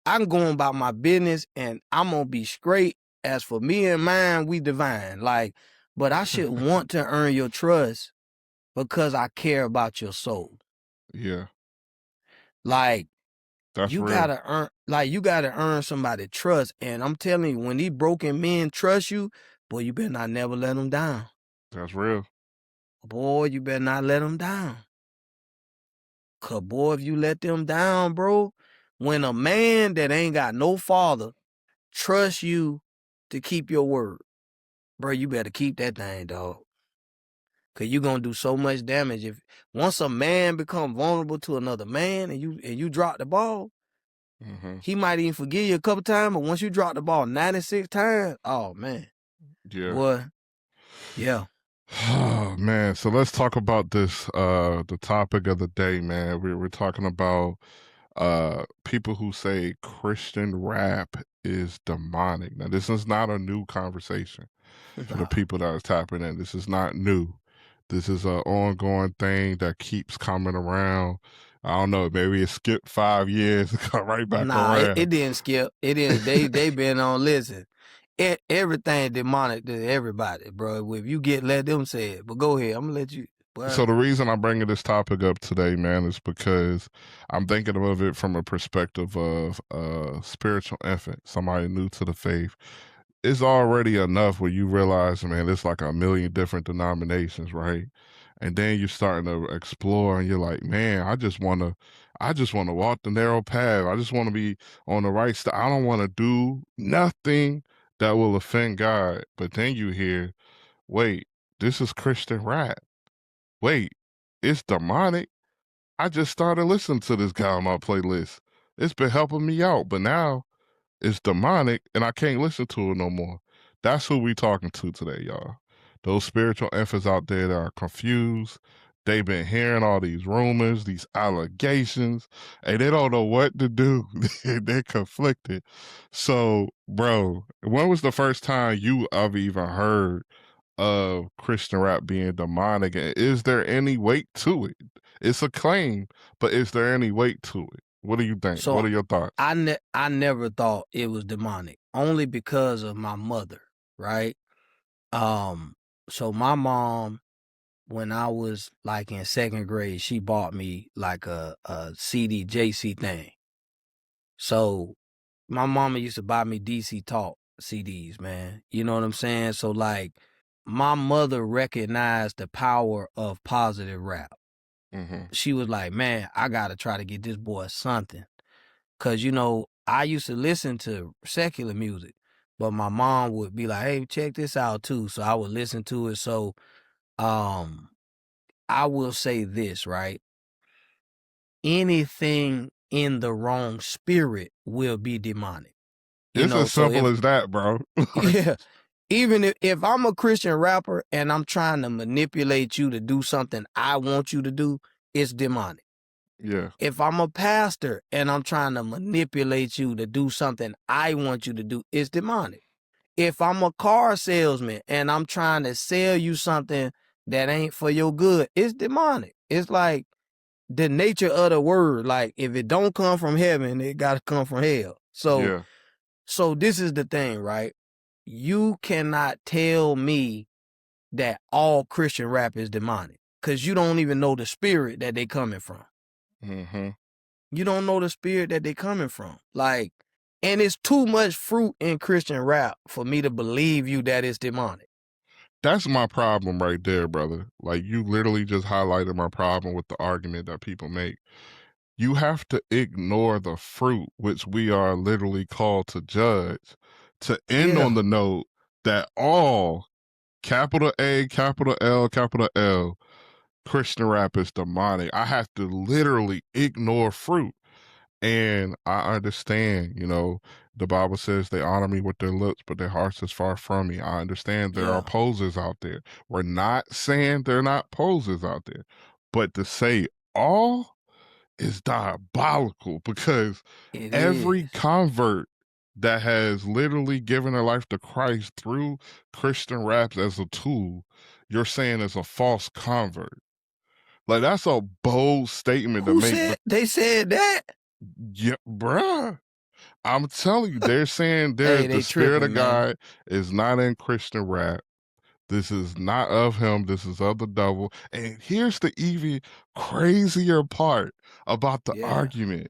A: I'm going about my business and I'm going to be straight. As for me and mine, we divine. Like, but I should want to earn your trust because I care about your soul.
C: Yeah,
A: Like,
C: that's
A: you
C: real.
A: gotta earn somebody's trust. And I'm telling you, when these broken men trust you, boy, you better not never let them down.
C: That's real.
A: Boy, you better not let them down. 'Cause boy, if you let them down, bro, when a man that ain't got no father trusts you to keep your word, bro, you better keep that thing, dog. 'Cause you gonna do so much damage if once a man become vulnerable to another man and you drop the ball, he might even forgive you a couple times, but once you drop the ball 96 times, oh man,
C: Yeah.
A: boy, yeah.
C: Oh man, so let's talk about this the topic of the day, man. We're talking about people who say Christian rap is demonic. Now this is not a new conversation for the
A: Nah.
C: people that are tapping in. This is not new. This is an ongoing thing that keeps coming around. I don't know, maybe it skipped 5 years and come right back
A: Nah, it
C: around.
A: didn't skip. It didn't. They been on. Listen, everything demonic to everybody, bro. If you let them say it. But go ahead. I'm gonna let you. Boy.
C: So the reason I'm bringing this topic up today, man, is because I'm thinking of it from a perspective of a spiritual infant, somebody new to the faith. It's already enough where you realize, man, it's like a million different denominations, right? And then you're starting to explore and you're like, man, I just want to walk the narrow path. I just want to be on the right side. I don't want to do nothing that will offend God. But then you hear, wait, this is Christian rap. Wait, it's demonic. I just started listening to this guy on my playlist. It's been helping me out, but now it's demonic and I can't listen to it no more. That's who we talking to today, y'all. Those spiritual infants out there that are confused. They've been hearing all these rumors, these allegations, and they don't know what to do. They're conflicted. So, bro, when was the first time you have even heard of Christian rap being demonic? And is there any weight to it? It's a claim, but is there any weight to it? What do you think?
A: So
C: What are your thoughts?
A: I never thought it was demonic, only because of my mother, right? So my mom, when I was like in second grade, she bought me like a CD JC thing. So my mama used to buy me DC Talk CDs, man. You know what I'm saying? So like my mother recognized the power of positive rap.
C: Mm-hmm.
A: She was like, man, I gotta try to get this boy something. Cause I used to listen to secular music, but my mom would be like, hey, check this out too. So I would listen to it. So I will say this, right? Anything in the wrong spirit will be demonic.
C: It's as
A: So
C: simple as that, bro.
A: yeah, even if I'm a Christian rapper and I'm trying to manipulate you to do something I want you to do, it's demonic.
C: Yeah.
A: If I'm a pastor and I'm trying to manipulate you to do something I want you to do, it's demonic. If I'm a car salesman and I'm trying to sell you something that ain't for your good, it's demonic. It's like the nature of the word. Like if it don't come from heaven, it got to come from hell.
C: Yeah.
A: So this is the thing, right? You cannot tell me that all Christian rap is demonic because you don't even know the spirit that they coming from.
C: Mm-hmm.
A: You don't know the spirit that they coming from. Like, and it's too much fruit in Christian rap for me to believe you that it's demonic.
C: That's my problem right there, brother. Like you literally just highlighted my problem with the argument that people make. You have to ignore the fruit, which we are literally called to judge, to end on
A: Yeah.
C: the note that all capital A, capital L, Christian rap is demonic. I have to literally ignore fruit. And I understand, the Bible says they honor me with their lips, but their hearts is far from me. I understand there are
A: Yeah.
C: posers out there. We're not saying they're not posers out there. But to say all is diabolical because
A: It
C: every
A: is.
C: convert that has literally given their life to Christ through Christian raps as a tool, you're saying is a false convert. Like that's a bold statement to
A: Who
C: make.
A: said they said that?
C: Yeah, bruh. I'm telling you, they're saying
A: Hey,
C: the
A: they
C: spirit of
A: tripping, man.
C: God is not in Christian rap. This is not of him. This is of the devil. And here's the even crazier part about the
A: Yeah.
C: argument.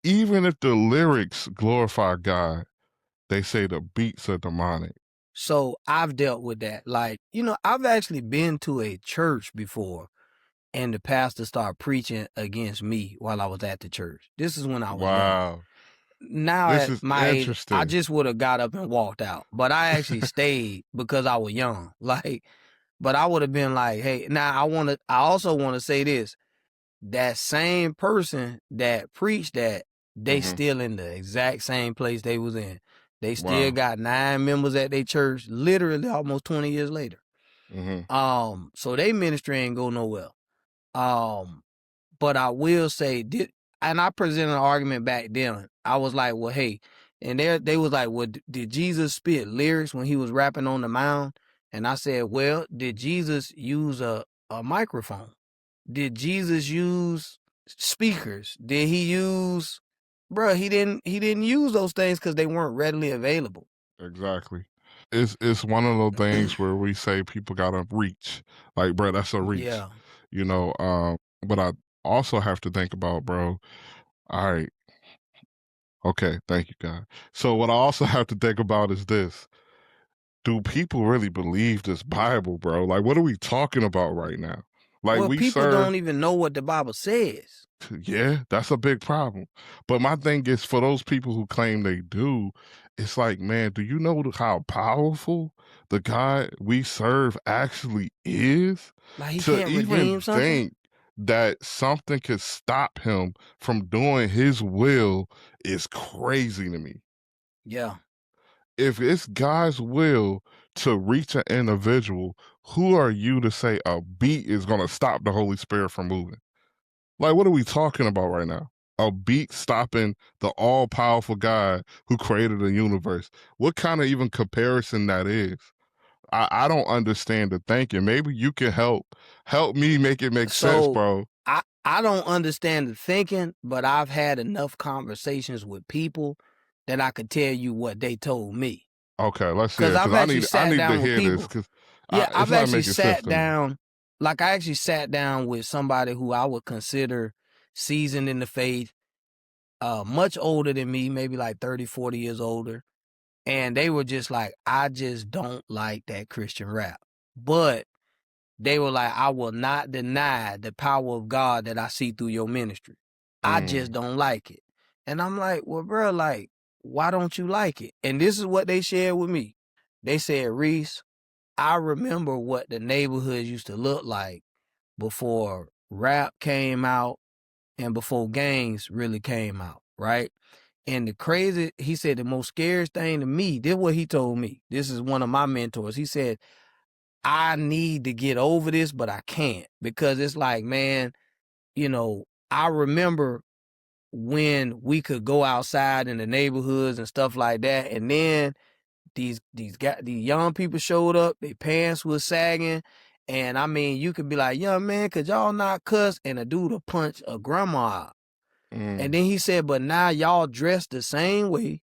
C: Even if the lyrics glorify God, they say the beats are demonic.
A: So I've dealt with that. Like, I've actually been to a church before and the pastor started preaching against me while I was at the church. This is when I was young.
C: Wow.
A: Now
C: This
A: at
C: is
A: my age, I
C: interesting.
A: just would have got up and walked out. But I actually stayed because I was young. But I would have been like, hey, now I also want to say this. That same person that preached that, they
C: Mhm.
A: still in the exact same place they was in. They still
C: Wow.
A: got 9 members at their church, literally almost 20 years later.
C: Mhm.
A: So they ministry ain't go nowhere. But I will say, and I presented an argument back then. I was like, well, hey, and they was like, well, did Jesus spit lyrics when he was rapping on the mound? And I said, well, did Jesus use a microphone? Did Jesus use speakers? Did he use, bruh, he didn't use those things because they weren't readily available.
C: Exactly. It's one of those things where we say people gotta reach. Like, bro, that's a reach.
A: Yeah.
C: You know, but I also have to think about, bro, all right, okay, thank you, God. So what I also have to think about is this. Do people really believe this Bible, bro? Like, what are we talking about right now? Like,
A: Well,
C: we
A: people
C: serve,
A: don't even know what the Bible says.
C: yeah, that's a big problem. But my thing is, for those people who claim they do, it's like, man, do you know how powerful the God we serve actually is?
A: Like he
C: To
A: can't
C: even
A: redeem something?
C: think that something could stop him from doing his will is crazy to me.
A: Yeah.
C: If it's God's will to reach an individual, who are you to say a beat is going to stop the Holy Spirit from moving? Like, what are we talking about right now? A beat stopping the all powerful God who created the universe. What kind of even comparison that is? I don't understand the thinking. Maybe you can help me make it make sense,
A: So
C: bro.
A: I don't understand the thinking, but I've had enough conversations with people that I could tell you what they told me.
C: Okay, let's
A: Cause
C: hear it.
A: I've
C: Cause
A: actually
C: I
A: sat
C: need to
A: down with
C: hear this.
A: people.
C: Cause
A: Yeah,
C: it's
A: I've
C: not
A: actually
C: making sense
A: sat
C: to me.
A: down, like I actually sat down with somebody who I would consider seasoned in the faith, much older than me, maybe like 30, 40 years older. And they were just like, I just don't like that Christian rap. But they were like, I will not deny the power of God that I see through your ministry. I just
C: Mm,
A: don't like it. And I'm like, well, bro, like, why don't you like it? And this is what they shared with me. They said, Reese, I remember what the neighborhoods used to look like before rap came out and before gangs really came out, right? And he said, the most scariest thing to me, this is what he told me. This is one of my mentors. He said, I need to get over this, but I can't because it's like, man, I remember when we could go outside in the neighborhoods and stuff like that, and then these young people showed up, their pants was sagging, and I mean, you could be like, young man, could y'all not cuss? And a dude will punch a grandma out. And
C: mm.
A: then he said, but now y'all dress the same way,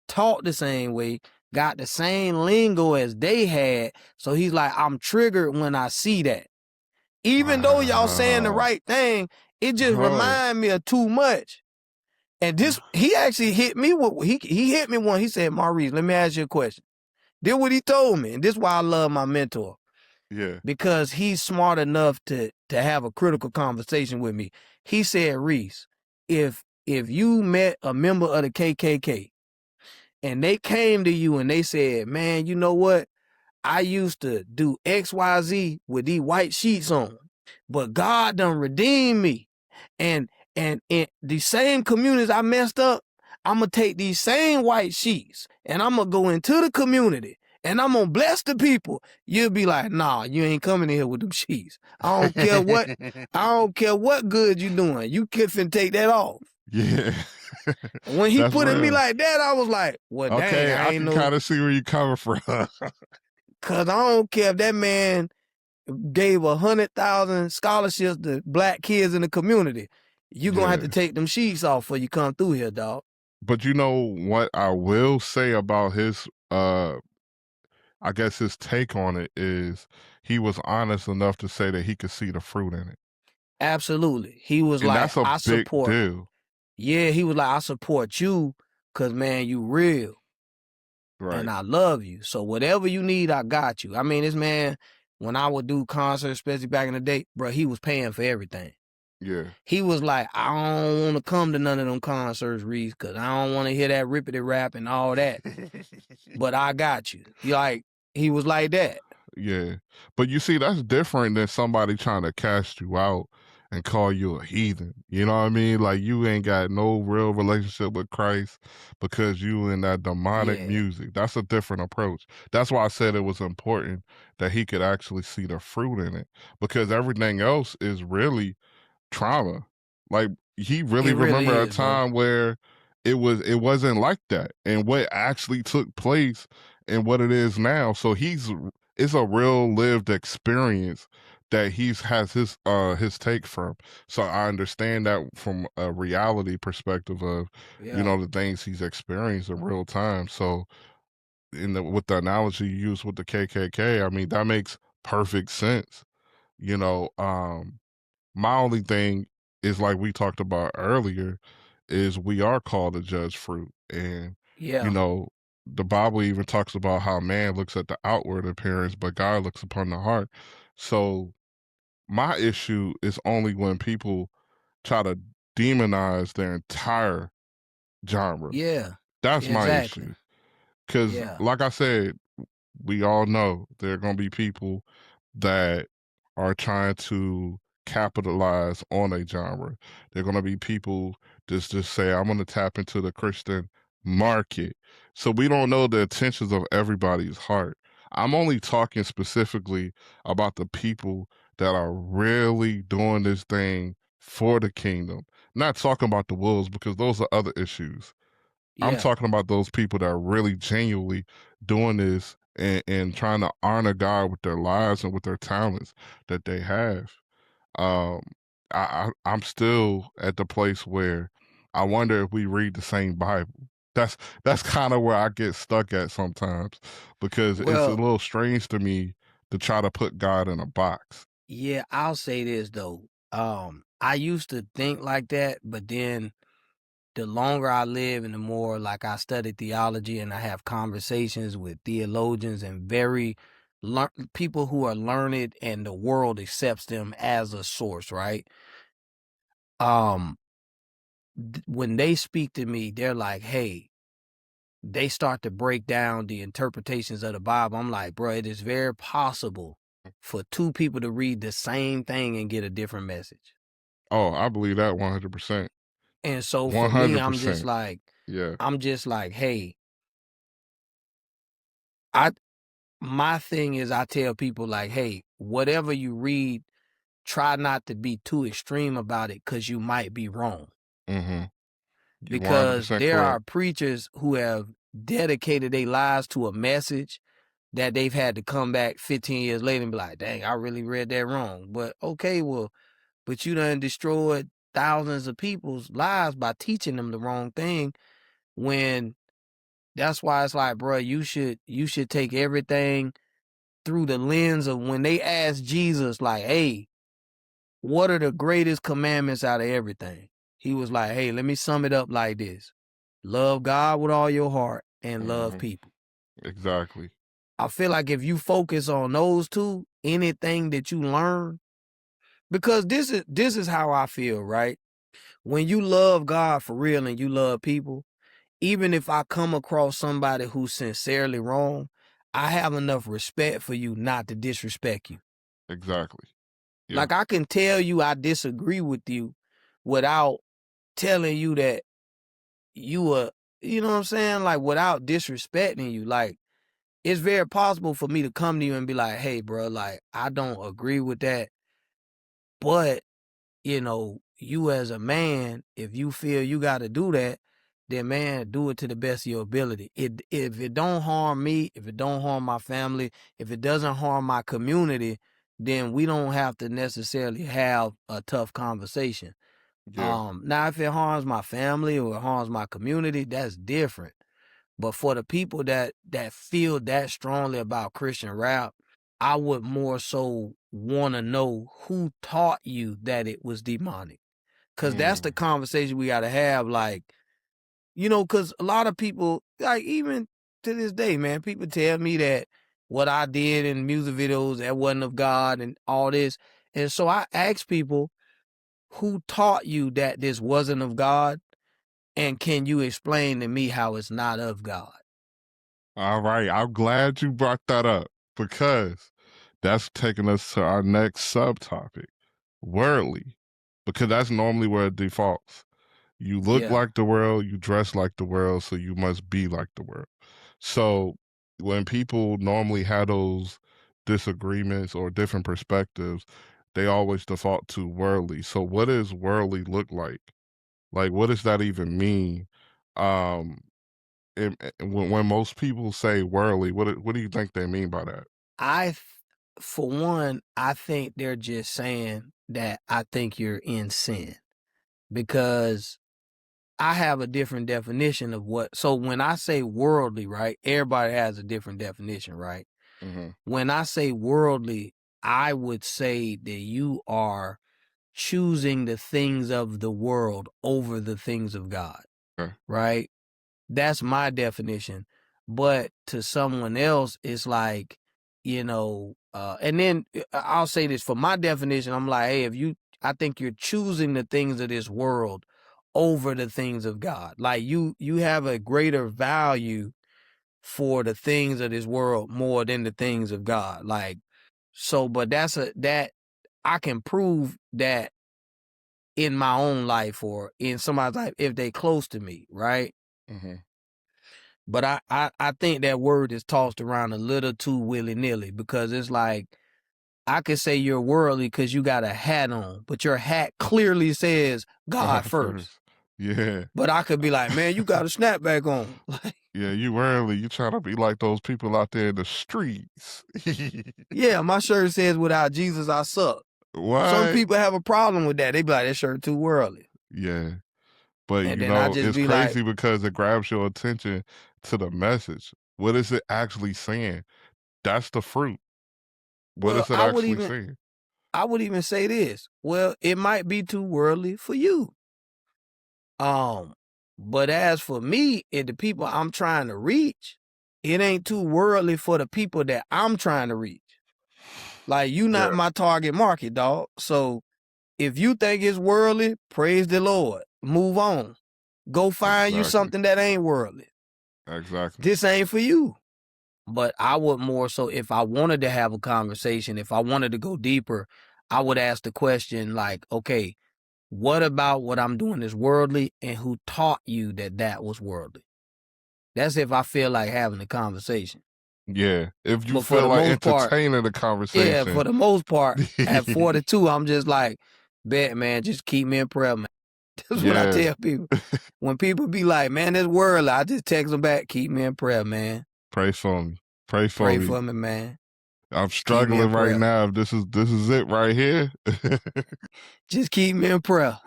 A: talk the same way, got the same lingo as they had. So he's like, I'm triggered when I see that. Even though y'all saying the
C: Wow,
A: right thing, it just
C: bro.
A: remind me of too much. And this, he actually hit me with, he hit me one. He said, Maurice, let me ask you a question. This what he told me. And this is why I love my mentor.
C: Yeah.
A: Because he's smart enough to have a critical conversation with me. He said, Reese, if you met a member of the KKK and they came to you and they said, man, you know what? I used to do XYZ with these white sheets on, but God done redeemed me. And in the same communities I messed up, I'm gonna take these same white sheets and I'm gonna go into the community and I'm gonna bless the people. You'll be like, nah, you ain't coming in here with them sheets. I don't care what good you doing. You can take that off.
C: Yeah.
A: And when he
C: That's
A: put it me
C: real.
A: like that, I was like, well, dang,
C: Okay,
A: I
C: I
A: ain't
C: can
A: know.
C: kind of see where you're coming from.
A: Cause I don't care if that man gave 100,000 scholarships to black kids in the community. You're gonna have
C: Yeah.
A: to take them sheets off before you come through here, dog.
C: But you know what I will say about his I guess his take on it is he was honest enough to say that he could see the fruit in it.
A: Absolutely. He was
C: And
A: like,
C: that's a
A: I
C: big
A: support,
C: deal.
A: yeah, he was like, I support you because, man, you real
C: Right.
A: and I love you. So whatever you need, I got you. I mean, this man, when I would do concerts, especially back in the day, bro, he was paying for everything.
C: Yeah.
A: He was like, I don't want to come to none of them concerts, Reese, because I don't want to hear that rippity rap and all that. But I got you. He was like that.
C: Yeah. But you see, that's different than somebody trying to cast you out and call you a heathen. You know what I mean? Like you ain't got no real relationship with Christ because you in that demonic
A: Yeah.
C: music. That's a different approach. That's why I said it was important that he could actually see the fruit in it, because everything else is really trauma. Like he really
A: It really
C: remember a
A: is, bro.
C: time where it wasn't like that, and what actually took place and what it is now. So it's a real lived experience that has his take from. So I understand that from a reality perspective of
A: Yeah.
C: the things he's experienced in real time. So with the analogy you use with the KKK, I mean that makes perfect sense. You know, my only thing is, like we talked about earlier, is we are called to judge fruit. And, you
A: Yeah.
C: know, the Bible even talks about how man looks at the outward appearance, but God looks upon the heart. So my issue is only when people try to demonize their entire genre.
A: Yeah.
C: That's my
A: Exactly.
C: issue. Because,
A: Yeah.
C: like I said, we all know there are going to be people that are trying to capitalize on a genre. They're going to be people just say, I'm going to tap into the Christian market. So we don't know the intentions of everybody's heart. I'm only talking specifically about the people that are really doing this thing for the kingdom. Not talking about the wolves, because those are other issues. I'm
A: Yeah.
C: talking about those people that are really genuinely doing this and trying to honor God with their lives and with their talents that they have. Um, I'm still at the place where I wonder if we read the same Bible. That's kind of where I get stuck at sometimes, because it's a
A: Well,
C: little strange to me to try to put God in a box.
A: yeah, I'll say this though. I used to think like that, but then the longer I live and the more like I study theology and I have conversations with theologians and people who are learned and the world accepts them as a source, right? Um, when they speak to me, they're like, "Hey," they start to break down the interpretations of the Bible. I'm like, bro, it is very possible for two people to read the same thing and get a different message.
C: Oh, I believe that 100%.
A: And so for me,
C: 100%. Yeah.
A: I'm just like, hey, I my thing is I tell people like, hey, whatever you read, try not to be too extreme about it because you might be wrong.
C: Mm-hmm. You're
A: Because
C: 100%
A: there are
C: correct.
A: preachers who have dedicated their lives to a message that they've had to come back 15 years later and be like, dang, I really read that wrong. But okay, well, but you done destroyed thousands of people's lives by teaching them the wrong thing. When that's why it's like, bro, you should take everything through the lens of when they asked Jesus, like, hey, what are the greatest commandments out of everything? He was like, hey, let me sum it up like this. Love God with all your heart and love
C: Mm-hmm.
A: people.
C: Exactly.
A: I feel like if you focus on those two, anything that you learn, because this is how I feel, right? When you love God for real and you love people, even if I come across somebody who's sincerely wrong, I have enough respect for you not to disrespect you.
C: Exactly. Yeah.
A: Like I can tell you I disagree with you without telling you that you are, you know what I'm saying? Like without disrespecting you. Like it's very possible for me to come to you and be like, hey, bro, like I don't agree with that. But, you as a man, if you feel you got to do that, then man, do it to the best of your ability. If it don't harm me, if it don't harm my family, if it doesn't harm my community, then we don't have to necessarily have a tough conversation.
C: Yeah.
A: Now if it harms my family or it harms my community, that's different. But for the people that feel that strongly about Christian rap, I would more so want to know who taught you that it was demonic. Cause that's the conversation we gotta have. Like, cause a lot of people, like even to this day, man, people tell me that what I did in music videos, that wasn't of God and all this. And so I ask people, who taught you that this wasn't of God? And can you explain to me how it's not of God?
C: All right. I'm glad you brought that up because that's taking us to our next subtopic, worldly, because that's normally where it defaults. You look
A: Yeah.
C: like the world, you dress like the world, so you must be like the world. So when people normally have those disagreements or different perspectives, they always default to worldly. So what does worldly look like? Like, what does that even mean? Um, when most people say worldly, what do you think they mean by that?
A: For one, I think they're just saying that I think you're in sin, because I have a different definition of what. So when I say worldly, right, everybody has a different definition, right?
C: Mm-hmm.
A: When I say worldly, I would say that you are choosing the things of the world over the things of God,
C: Okay.
A: right? That's my definition. But to someone else, it's like, and then I'll say this for my definition. I'm like, hey, I think you're choosing the things of this world over the things of God. Like you have a greater value for the things of this world more than the things of God. Like, so, but that I can prove that in my own life or in somebody's life if they close to me, right?
C: Mm-hmm.
A: But I think that word is tossed around a little too willy-nilly, because it's like, I could say you're worldly because you got a hat on, but your hat clearly says God first.
C: Yeah.
A: But I could be like, man, you got a snapback on. Like,
C: Yeah, you worldly. You try to be like those people out there in the streets.
A: yeah, my shirt says without Jesus, I suck. Some
C: What?
A: people have a problem with that. They be like, that shirt too worldly.
C: Yeah. But
A: And then I just
C: it's
A: be like,
C: crazy because it grabs your attention to the message. What is it actually saying? That's the fruit. What
A: well,
C: is it actually saying?
A: I would even say this. Well, it might be too worldly for you. But as for me and the people I'm trying to reach, it ain't too worldly for the people that I'm trying to reach. Like, you not
C: Yeah,
A: my target market, dog. So if you think it's worldly, praise the Lord. Move on. Go find you
C: exactly.
A: something that ain't worldly.
C: Exactly.
A: This ain't for you. But I would more so, if I wanted to have a conversation, if I wanted to go deeper, I would ask the question like, okay, what about what I'm doing is worldly, and who taught you that that was worldly? That's if I feel like having a conversation.
C: Yeah. If you
A: But for
C: feel
A: the
C: like
A: most part,
C: entertaining the
A: yeah,
C: conversation.
A: for the most part, at 42, I'm just like, bet, man, just keep me in prayer, man. That's what I
C: Yeah.
A: tell people. When people be like, man, this worldly, I just text them back, keep me in prayer, man.
C: Pray for me. Pray for
A: Pray
C: me.
A: for me, man.
C: I'm
A: Keep me in
C: struggling right
A: prayer.
C: now. This is it right here.
A: Just keep me in prayer.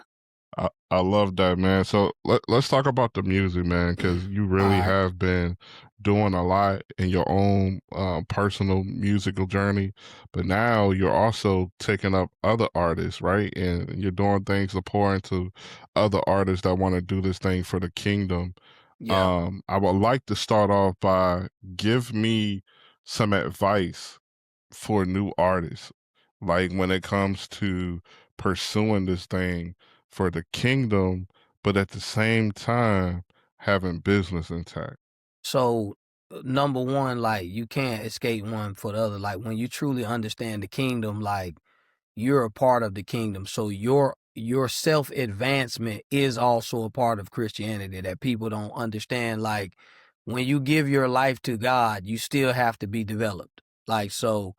C: I love that, man. So let's talk about the music, man, because you
A: All
C: really
A: right.
C: have been doing a lot in your own personal musical journey, but now you're also taking up other artists, right? And you're doing things to pour into other artists that want to do this thing for the kingdom.
A: Yeah.
C: I would like to start off by give me some advice for new artists, like when it comes to pursuing this thing for the kingdom, but at the same time having business intact.
A: So, number one, like, you can't escape one for the other. Like, when you truly understand the kingdom, like, you're a part of the kingdom. So your self advancement is also a part of Christianity that people don't understand. Like, when you give your life to God, you still have to be developed. Like, so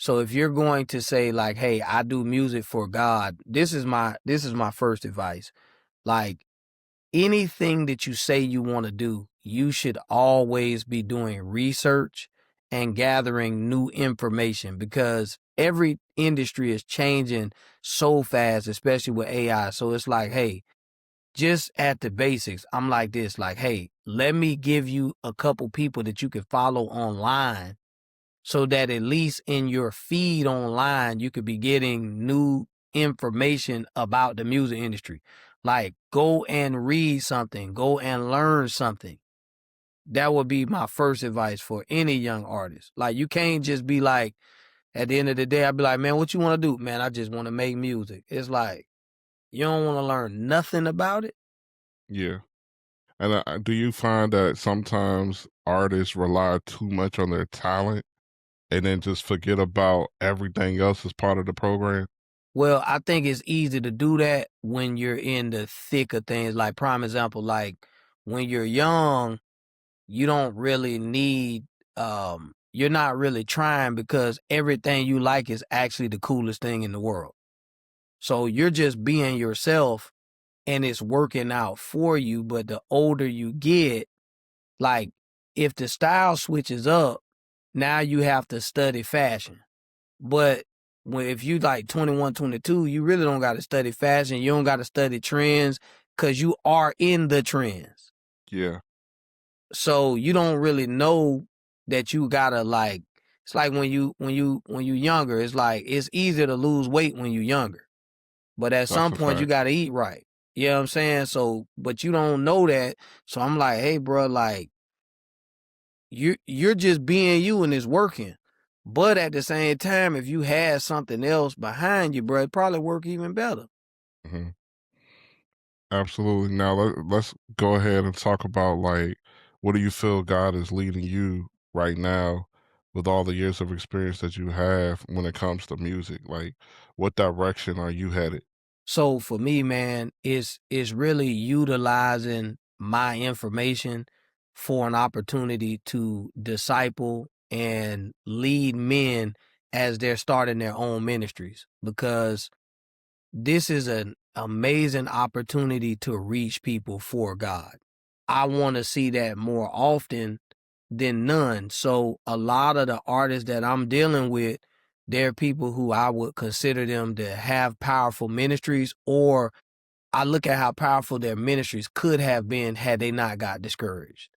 A: if you're going to say like, hey, I do music for God, this is my first advice. Like, anything that you say you want to do, you should always be doing research and gathering new information, because every industry is changing so fast, especially with AI. So it's like, hey, just at the basics, I'm like this, like, hey, let me give you a couple people that you can follow online so that at least in your feed online, you could be getting new information about the music industry. Like, go and read something, go and learn something. That would be my first advice for any young artist. Like, you can't just be like, at the end of the day, I'd be like, man, what you want to do? Man, I just want to make music. It's like, you don't want to learn nothing about it.
C: Yeah. And do you find that sometimes artists rely too much on their talent and then just forget about everything else as part of the program?
A: Well, I think it's easy to do that when you're in the thick of things. Like, prime example, like when you're young, you don't really need, you're not really trying because everything you like is actually the coolest thing in the world. So you're just being yourself and it's working out for you. But the older you get, like if the style switches up, now you have to study fashion. But if you like 21, 22, you really don't got to study fashion. You don't got to study trends because you are in the trends.
C: Yeah.
A: So you don't really know that you gotta like. It's like when you younger. It's like it's easier to lose weight when you're younger, but at
C: That's
A: some
C: a
A: point you
C: fact.
A: gotta eat right. You know what I'm saying? So, but you don't know that. So I'm like, hey, bro, like you're just being you and it's working. But at the same time, if you had something else behind you, bro, it probably work even better.
C: Hmm. Absolutely. Now let's go ahead and talk about like what do you feel God is leading you right now with all the years of experience that you have when it comes to music? Like what direction are you headed?
A: So for me, man, it's really utilizing my information for an opportunity to disciple and lead men as they're starting their own ministries because this is an amazing opportunity to reach people for God. I want to see that more often than none. So a lot of the artists that I'm dealing with, they're people who I would consider them to have powerful ministries, or I look at how powerful their ministries could have been had they not got discouraged,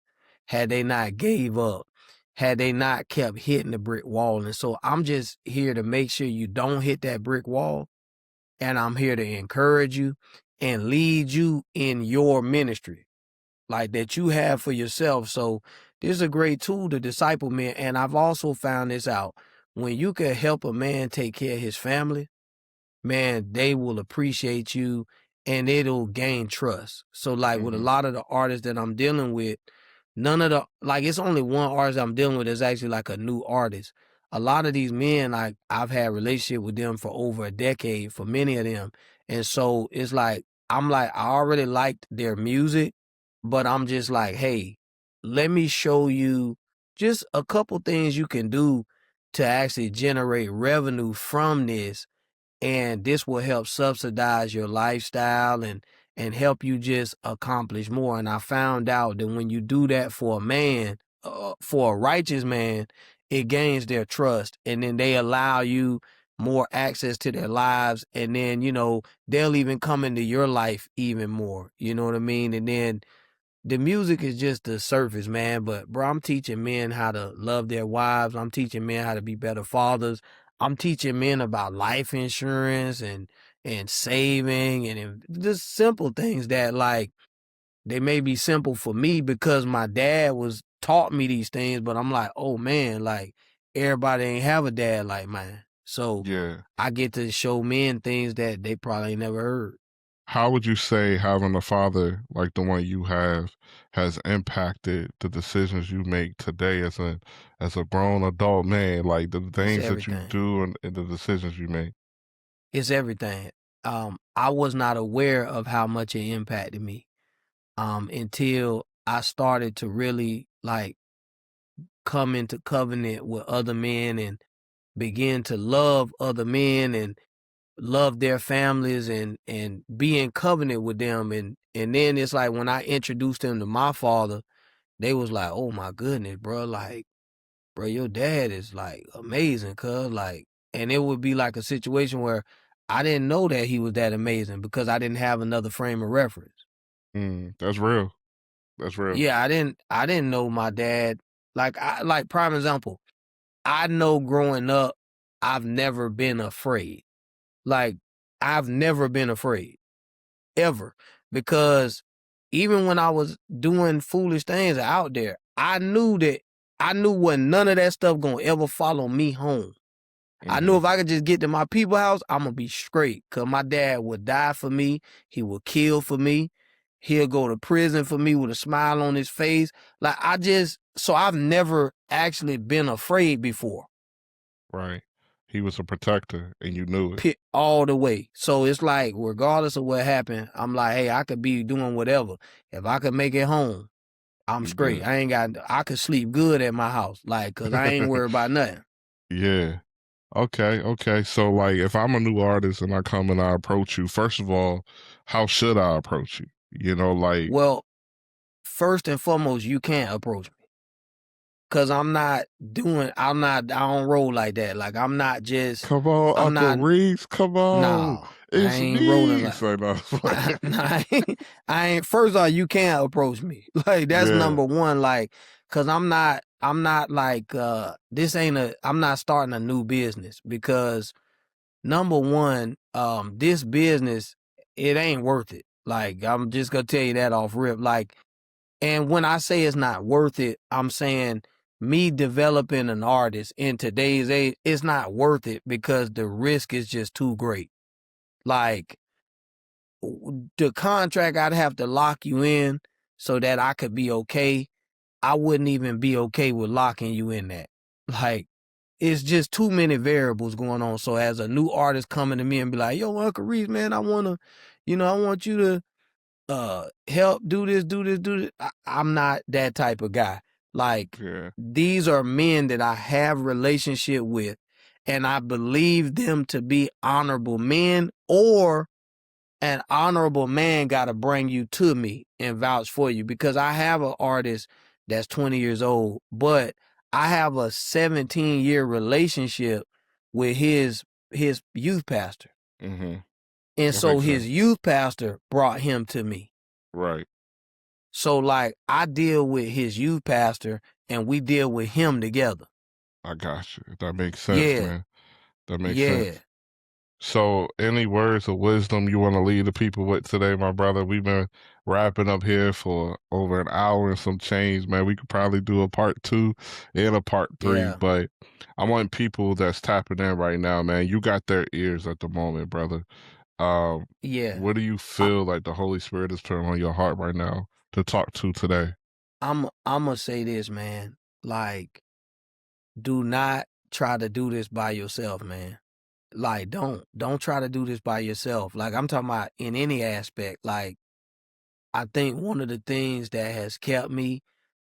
A: had they not gave up, had they not kept hitting the brick wall. And so I'm just here to make sure you don't hit that brick wall. And I'm here to encourage you and lead you in your ministry like that you have for yourself. So this is a great tool to disciple men. And I've also found this out. When you can help a man take care of his family, man, they will appreciate you and it'll gain trust. So like with a
C: Hmm.
A: lot of the artists that I'm dealing with, none of the like it's only one artist I'm dealing with that's actually like a new artist. A lot of these men, like I've had relationship with them for over a decade for many of them. And so it's like I'm like I already liked their music, but I'm just like, hey, let me show you just a couple things you can do to actually generate revenue from this, and this will help subsidize your lifestyle and help you just accomplish more. And I found out that when you do that for a man, for a righteous man, it gains their trust, and then they allow you more access to their lives, and then they'll even come into your life even more. You know what I mean? And then the music is just the surface, man. But bro, I'm teaching men how to love their wives. I'm teaching men how to be better fathers. I'm teaching men about life insurance and saving and just simple things that like they may be simple for me because my dad was taught me these things, but I'm like, oh man, like everybody ain't have a dad like mine. So
C: Yeah.
A: I get to show men things that they probably ain't never heard.
C: How would you say having a father like the one you have has impacted the decisions you make today as a grown adult man, like the
A: It's
C: things that you
A: everything.
C: do and the decisions you make?
A: It's everything. I was not aware of how much it impacted me until I started to really like come into covenant with other men and begin to love other men and love their families and be in covenant with them. And then it's like when I introduced them to my father, they was like, oh my goodness, bro, like, bro, your dad is like amazing, cuz like, and it would be like a situation where I didn't know that he was that amazing because I didn't have another frame of reference.
C: That's real. That's real.
A: Yeah, I didn't know my dad. Like prime example, I know growing up, I've never been afraid. Like, I've never been afraid, ever. Because even when I was doing foolish things out there, I knew what none of that stuff gonna ever follow me home. I knew
C: Hmm.
A: if I could just get to my people house, I'm gonna be straight. Cause my dad would die for me. He would kill for me. He'll go to prison for me with a smile on his face. So I've never actually been afraid before.
C: Right. He was a protector, and you knew it.
A: All the way. So it's like, regardless of what happened, I'm like, hey, I could be doing whatever. If I could make it home, I'm
C: You
A: straight.
C: good.
A: I could sleep good at my house. Like, cause I ain't worried about nothing.
C: Yeah. Okay. Okay. So, like, if I'm a new artist and I come and I approach you, first of all, how should I approach you? You know, like,
A: Well, first and foremost, you can't approach me. Cause I don't roll like that. Like,
C: come on,
A: I'm
C: Uncle
A: not,
C: Reece, come on,
A: nah, I
C: it's
A: ain't rolling
C: me.
A: like,
C: Say no.
A: nah, I ain't, first off, you can't approach me. Like, that's
C: Yeah.
A: number one. Like, cause I'm not like, I'm not starting a new business because number one, this business, it ain't worth it. Like, I'm just gonna tell you that off rip. Like, and when I say it's not worth it, I'm saying me developing an artist in today's age, it's not worth it because the risk is just too great. Like, the contract I'd have to lock you in so that I could be okay. I wouldn't even be okay with locking you in that. Like, it's just too many variables going on. So as a new artist coming to me and be like, yo, Uncle Reece, man, I want you to help do this. I'm not that type of guy. Like,
C: Yeah.
A: these are men that I have relationship with and I believe them to be honorable men, or an honorable man got to bring you to me and vouch for you, because I have an artist that's 20 years old, but I have a 17-year relationship with his youth pastor.
C: Hmm.
A: And
C: That
A: so
C: makes
A: his
C: sense.
A: youth pastor brought him to me.
C: Right.
A: So, like, I deal with his youth pastor and we deal with him together.
C: I got you. That makes sense,
A: Yeah.
C: man. That makes
A: Yeah.
C: sense. So, any words of wisdom you want to leave the people with today, my brother? We've been wrapping up here for over an hour and some change, man. We could probably do a part two and a part three,
A: Yeah.
C: but I want people that's tapping in right now, man. You got their ears at the moment, brother. Um,
A: Yeah.
C: what do you
A: I,
C: feel like the Holy Spirit is turning on your heart right now to talk to today?
A: I'm going to say this, man. Like, do not try to do this by yourself, man. Like, don't try to do this by yourself. Like, I'm talking about in any aspect. Like, I think one of the things that has kept me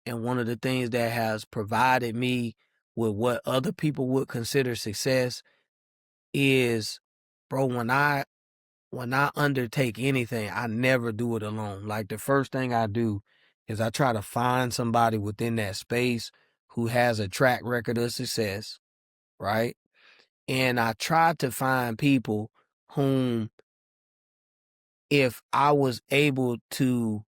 A: and one of the things that has provided me with what other people would consider success is, bro, when I undertake anything, I never do it alone. Like, the first thing I do is I try to find somebody within that space who has a track record of success, right? And I try to find people whom, if I was able to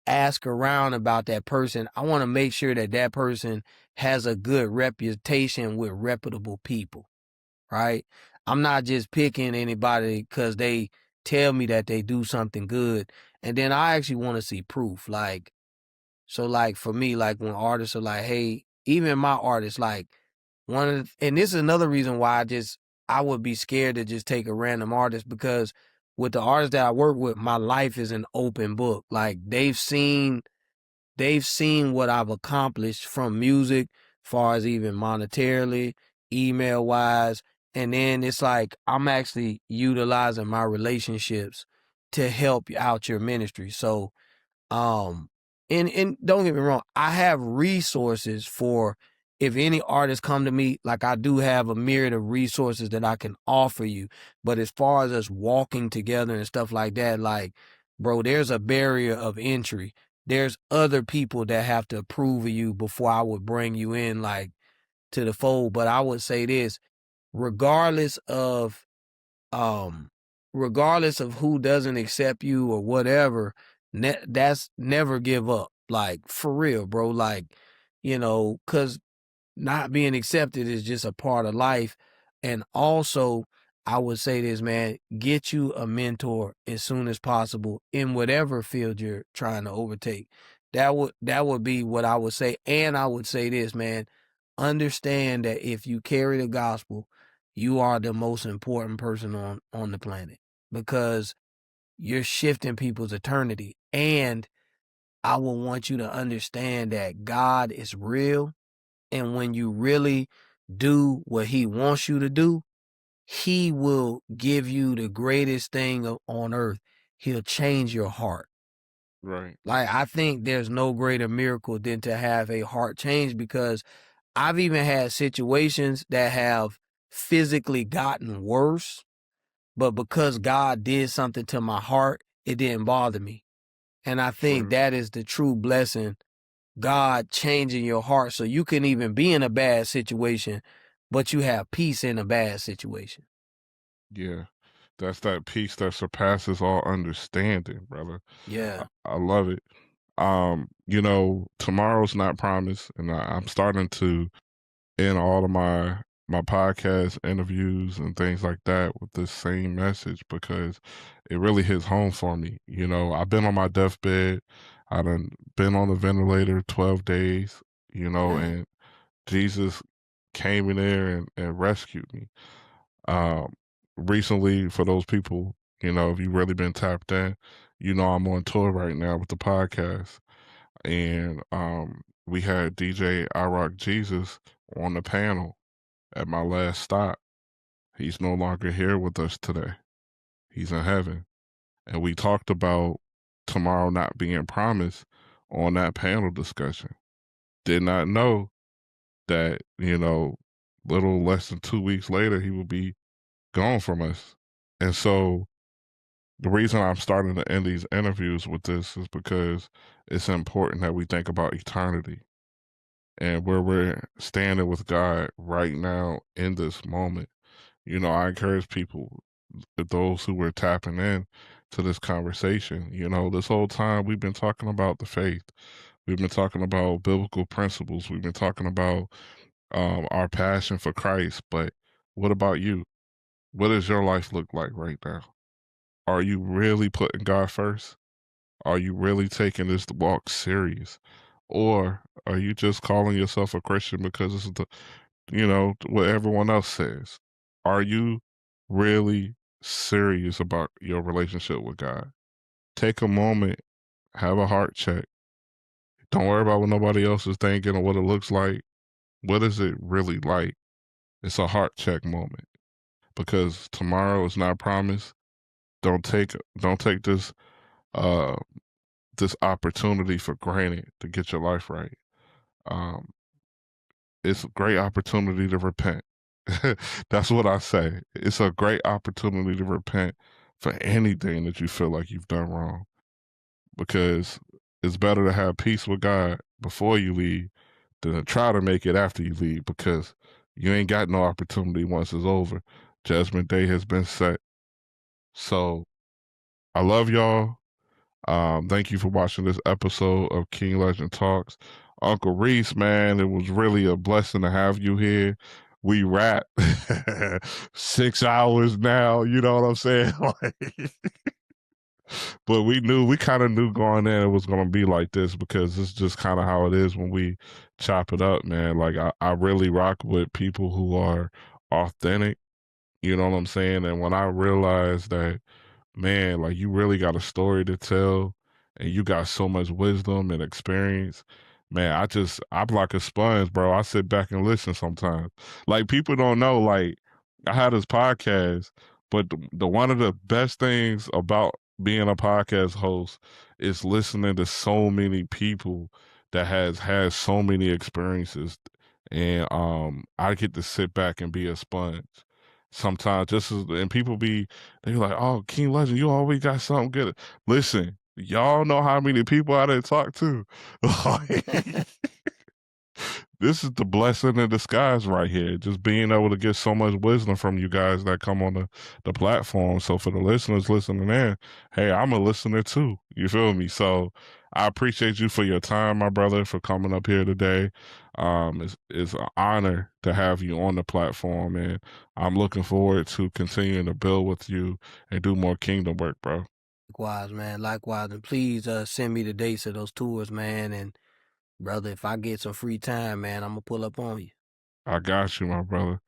A: ask around about that person, I want to make sure that that person has a good reputation with reputable people, right? I'm not just picking anybody because they tell me that they do something good. And then I actually want to see proof. Like, so, like, for me, like, when artists are like, hey, even my artists, like, and this is another reason why I would be scared to just take a random artist, because with the artists that I work with, my life is an open book. Like, they've seen what I've accomplished from music, far as even monetarily, email wise. And then it's like, I'm actually utilizing my relationships to help out your ministry. So, um, and don't get me wrong, I have resources for if any artists come to me. Like, I do have a myriad of resources that I can offer you. But as far as us walking together and stuff like that, like, bro, there's a barrier of entry. There's other people that have to approve of you before I would bring you in, like, to the fold. But I would say this, regardless of um regardless of who doesn't accept you or whatever, That's never give up. Like, for real, bro. Like, cause not being accepted is just a part of life. And also, I would say this, man, get you a mentor as soon as possible in whatever field you're trying to overtake. That would be what I would say. And I would say this, man, understand that if you carry the gospel, you are the most important person on the planet, because you're shifting people's eternity. And I will want you to understand that God is real. And when you really do what he wants you to do, he will give you the greatest thing on earth. He'll change your heart.
C: Right.
A: Like, I think there's no greater miracle than to have a heart change, because I've even had situations that have physically gotten worse, but because God did something to my heart, it didn't bother me. And I think
C: True.
A: that is the true blessing, God changing your heart so you can even be in a bad situation, but you have peace in a bad situation.
C: Yeah. That's that peace that surpasses all understanding, brother.
A: Yeah.
C: I love it. Tomorrow's not promised, and I'm starting to end all of my podcast interviews and things like that with this same message, because it really hits home for me. I've been on my deathbed. I done been on the ventilator 12 days,
A: Man.
C: and Jesus came in there and rescued me. Um, Recently, for those people, if you've really been tapped in, I'm on tour right now with the podcast. And we had DJ I Rock Jesus on the panel at my last stop. He's no longer here with us today. He's in heaven. And we talked about tomorrow not being promised on that panel discussion. Did not know that, little less than 2 weeks later, he would be gone from us. And so the reason I'm starting to end these interviews with this is because it's important that we think about eternity and where we're standing with God right now in this moment. I encourage people, those who were tapping in to this conversation, this whole time we've been talking about the faith. We've been talking about biblical principles. We've been talking about our passion for Christ. But what about you? What does your life look like right now? Are you really putting God first? Are you really taking this walk serious? Or are you just calling yourself a Christian because it's what everyone else says? Are you really serious about your relationship with God? Take a moment, have a heart check. Don't worry about what nobody else is thinking or what it looks like. What is it really like? It's a heart check moment, because tomorrow is not promised. Don't take uh this opportunity for granted to get your life right. Um, it's a great opportunity to repent. That's what I say. It's a great opportunity to repent for anything that you feel like you've done wrong, because it's better to have peace with God before you leave than to try to make it after you leave, because you ain't got no opportunity once it's over. Judgment Day has been set. So I love y'all. Thank you for watching this episode of King Legend Talks. Uncle Reece, man, it was really a blessing to have you here. We rap 6 hours now, you know what I'm saying? But we kind of knew going in it was going to be like this, because it's just kind of how it is when we chop it up, man. Like, I really rock with people who are authentic, you know what I'm saying? And when I realized that, man, like, you really got a story to tell and you got so much wisdom and experience, man, I'm like a sponge, bro. I sit back and listen sometimes. Like, people don't know, like, I had this podcast, but the one of the best things about being a podcast host is listening to so many people that has had so many experiences. And I get to sit back and be a sponge sometimes, and people they're like, "Oh, King Legend, you always got something good." Listen, y'all know how many people I done talked to. this is the blessing in disguise right here. Just being able to get so much wisdom from you guys that come on the platform. So for the listeners listening in, hey, I'm a listener too. You feel me? So I appreciate you for your time, my brother, for coming up here today. It's an honor to have you on the platform, and I'm looking forward to continuing to build with you and do more kingdom work, bro.
A: Likewise, man. Likewise. And please send me the dates of those tours, man. And brother, if I get some free time, man, I'm gonna pull up on you.
C: I got you, my brother.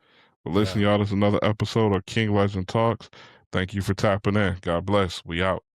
C: But listen,
A: Yeah.
C: y'all, this is another episode of King Legend Talks. Thank you for tapping in. God bless. We out.